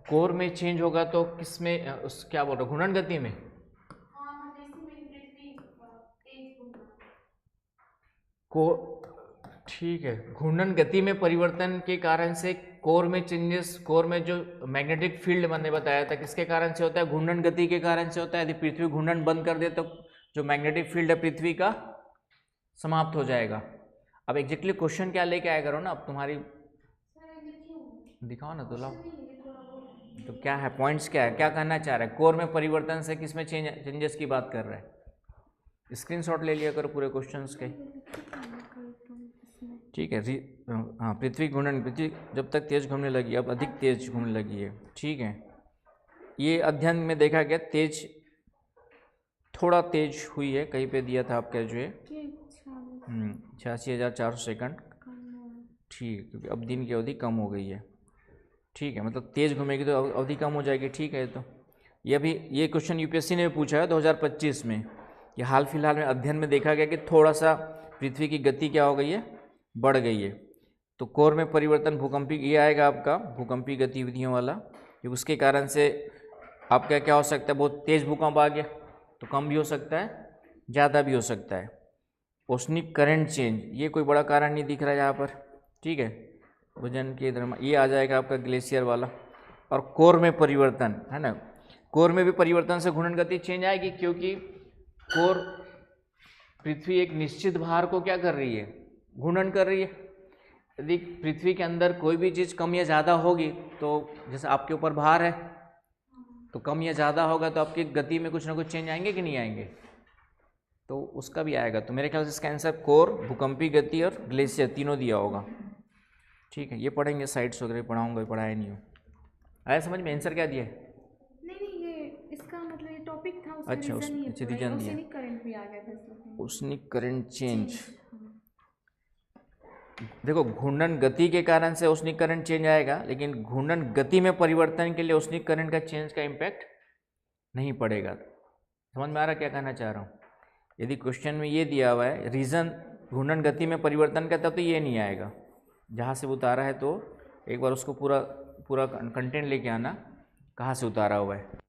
S1: कोर में चेंज होगा तो किसमें, उस क्या बोल रहे हो, घूर्णन गति में? को ठीक है, घूर्णन गति में परिवर्तन के कारण से कोर में चेंजेस, कोर में जो मैग्नेटिक फील्ड मैंने बताया था किसके कारण से होता है? घूर्णन गति के कारण से होता है। यदि पृथ्वी घूर्णन बंद कर दे तो जो मैग्नेटिक फील्ड है पृथ्वी का समाप्त हो जाएगा। अब एग्जैक्टली क्वेश्चन क्या लेके आया करो ना, अब तुम्हारी दिखाओ ना तो लाओ। तो क्या है, पॉइंट्स क्या है, क्या कहना चाह रहा है? कोर में परिवर्तन से किसमें चेंजेस की बात कर रहा है? स्क्रीनशॉट ले लिया करो पूरे क्वेश्चंस के, ठीक है। हाँ, पृथ्वी घूर्णन, पृथ्वी जब तक तेज घूमने लगी अब अधिक तेज घूमने लगी है, ठीक है। ये अध्ययन में देखा गया तेज, थोड़ा तेज हुई है, कहीं पे दिया था आपका जो है 86,400 सेकंड, ठीक, क्योंकि अब दिन की अवधि कम हो गई है, ठीक है। मतलब तेज घूमेगी तो अवधि कम हो जाएगी, ठीक है। तो ये भी ये क्वेश्चन यूपीएससी ने पूछा है 2025 में। ये हाल फिलहाल में अध्ययन में देखा गया कि थोड़ा सा पृथ्वी की गति क्या हो गई है, बढ़ गई है। तो कोर में परिवर्तन भूकंपी, ये आएगा आपका भूकंपी गतिविधियों वाला, कि उसके कारण से आपका क्या हो सकता है, बहुत तेज भूकंप आ गया तो कम भी हो सकता है, ज़्यादा भी हो सकता है। ओशनिक करंट चेंज, ये कोई बड़ा कारण नहीं दिख रहा है यहाँ पर, ठीक है। भुजन के इधर ये आ जाएगा आपका ग्लेशियर वाला। और कोर में परिवर्तन है ना, कोर में भी परिवर्तन से घूर्णन गति चेंज आएगी, क्योंकि कोर, पृथ्वी एक निश्चित भार को क्या कर रही है, घूर्णन कर रही है। यदि पृथ्वी के अंदर कोई भी चीज़ कम या ज़्यादा होगी, तो जैसे आपके ऊपर भार है तो कम या ज़्यादा होगा तो आपकी गति में कुछ ना कुछ चेंज आएंगे कि नहीं आएंगे, तो उसका भी आएगा। तो मेरे ख्याल से इसका आंसर कोर, भूकंपी गति और ग्लेशियर तीनों दिया होगा, ठीक है। ये पढ़ेंगे, साइट्स वगैरह पढ़ाऊंगा, पढ़ाया नहीं हो। आया समझ में? आंसर क्या दिया है?
S3: नहीं, ये इसका मतलब ये टॉपिक था, उसमें
S1: अच्छा,
S3: रीजन ही है,
S1: उसमें रीजन दिया,
S3: ओशनिक करंट भी आ गया था इसमें।
S1: ओशनिक करंट चेंज, देखो घूर्णन गति के कारण से ओशनिक करंट चेंज आएगा, लेकिन घूर्णन गति में परिवर्तन के लिए ओशनिक करंट का चेंज का इम्पैक्ट नहीं पड़ेगा। समझ में आ रहा क्या कहना चाह रहा हूँ? यदि क्वेश्चन में ये दिया हुआ है रीज़न घूर्णन गति में परिवर्तन का, तब तो ये नहीं आएगा। जहाँ से उतारा है तो एक बार उसको पूरा कंटेंट लेके आना, कहाँ से उतारा हुआ है।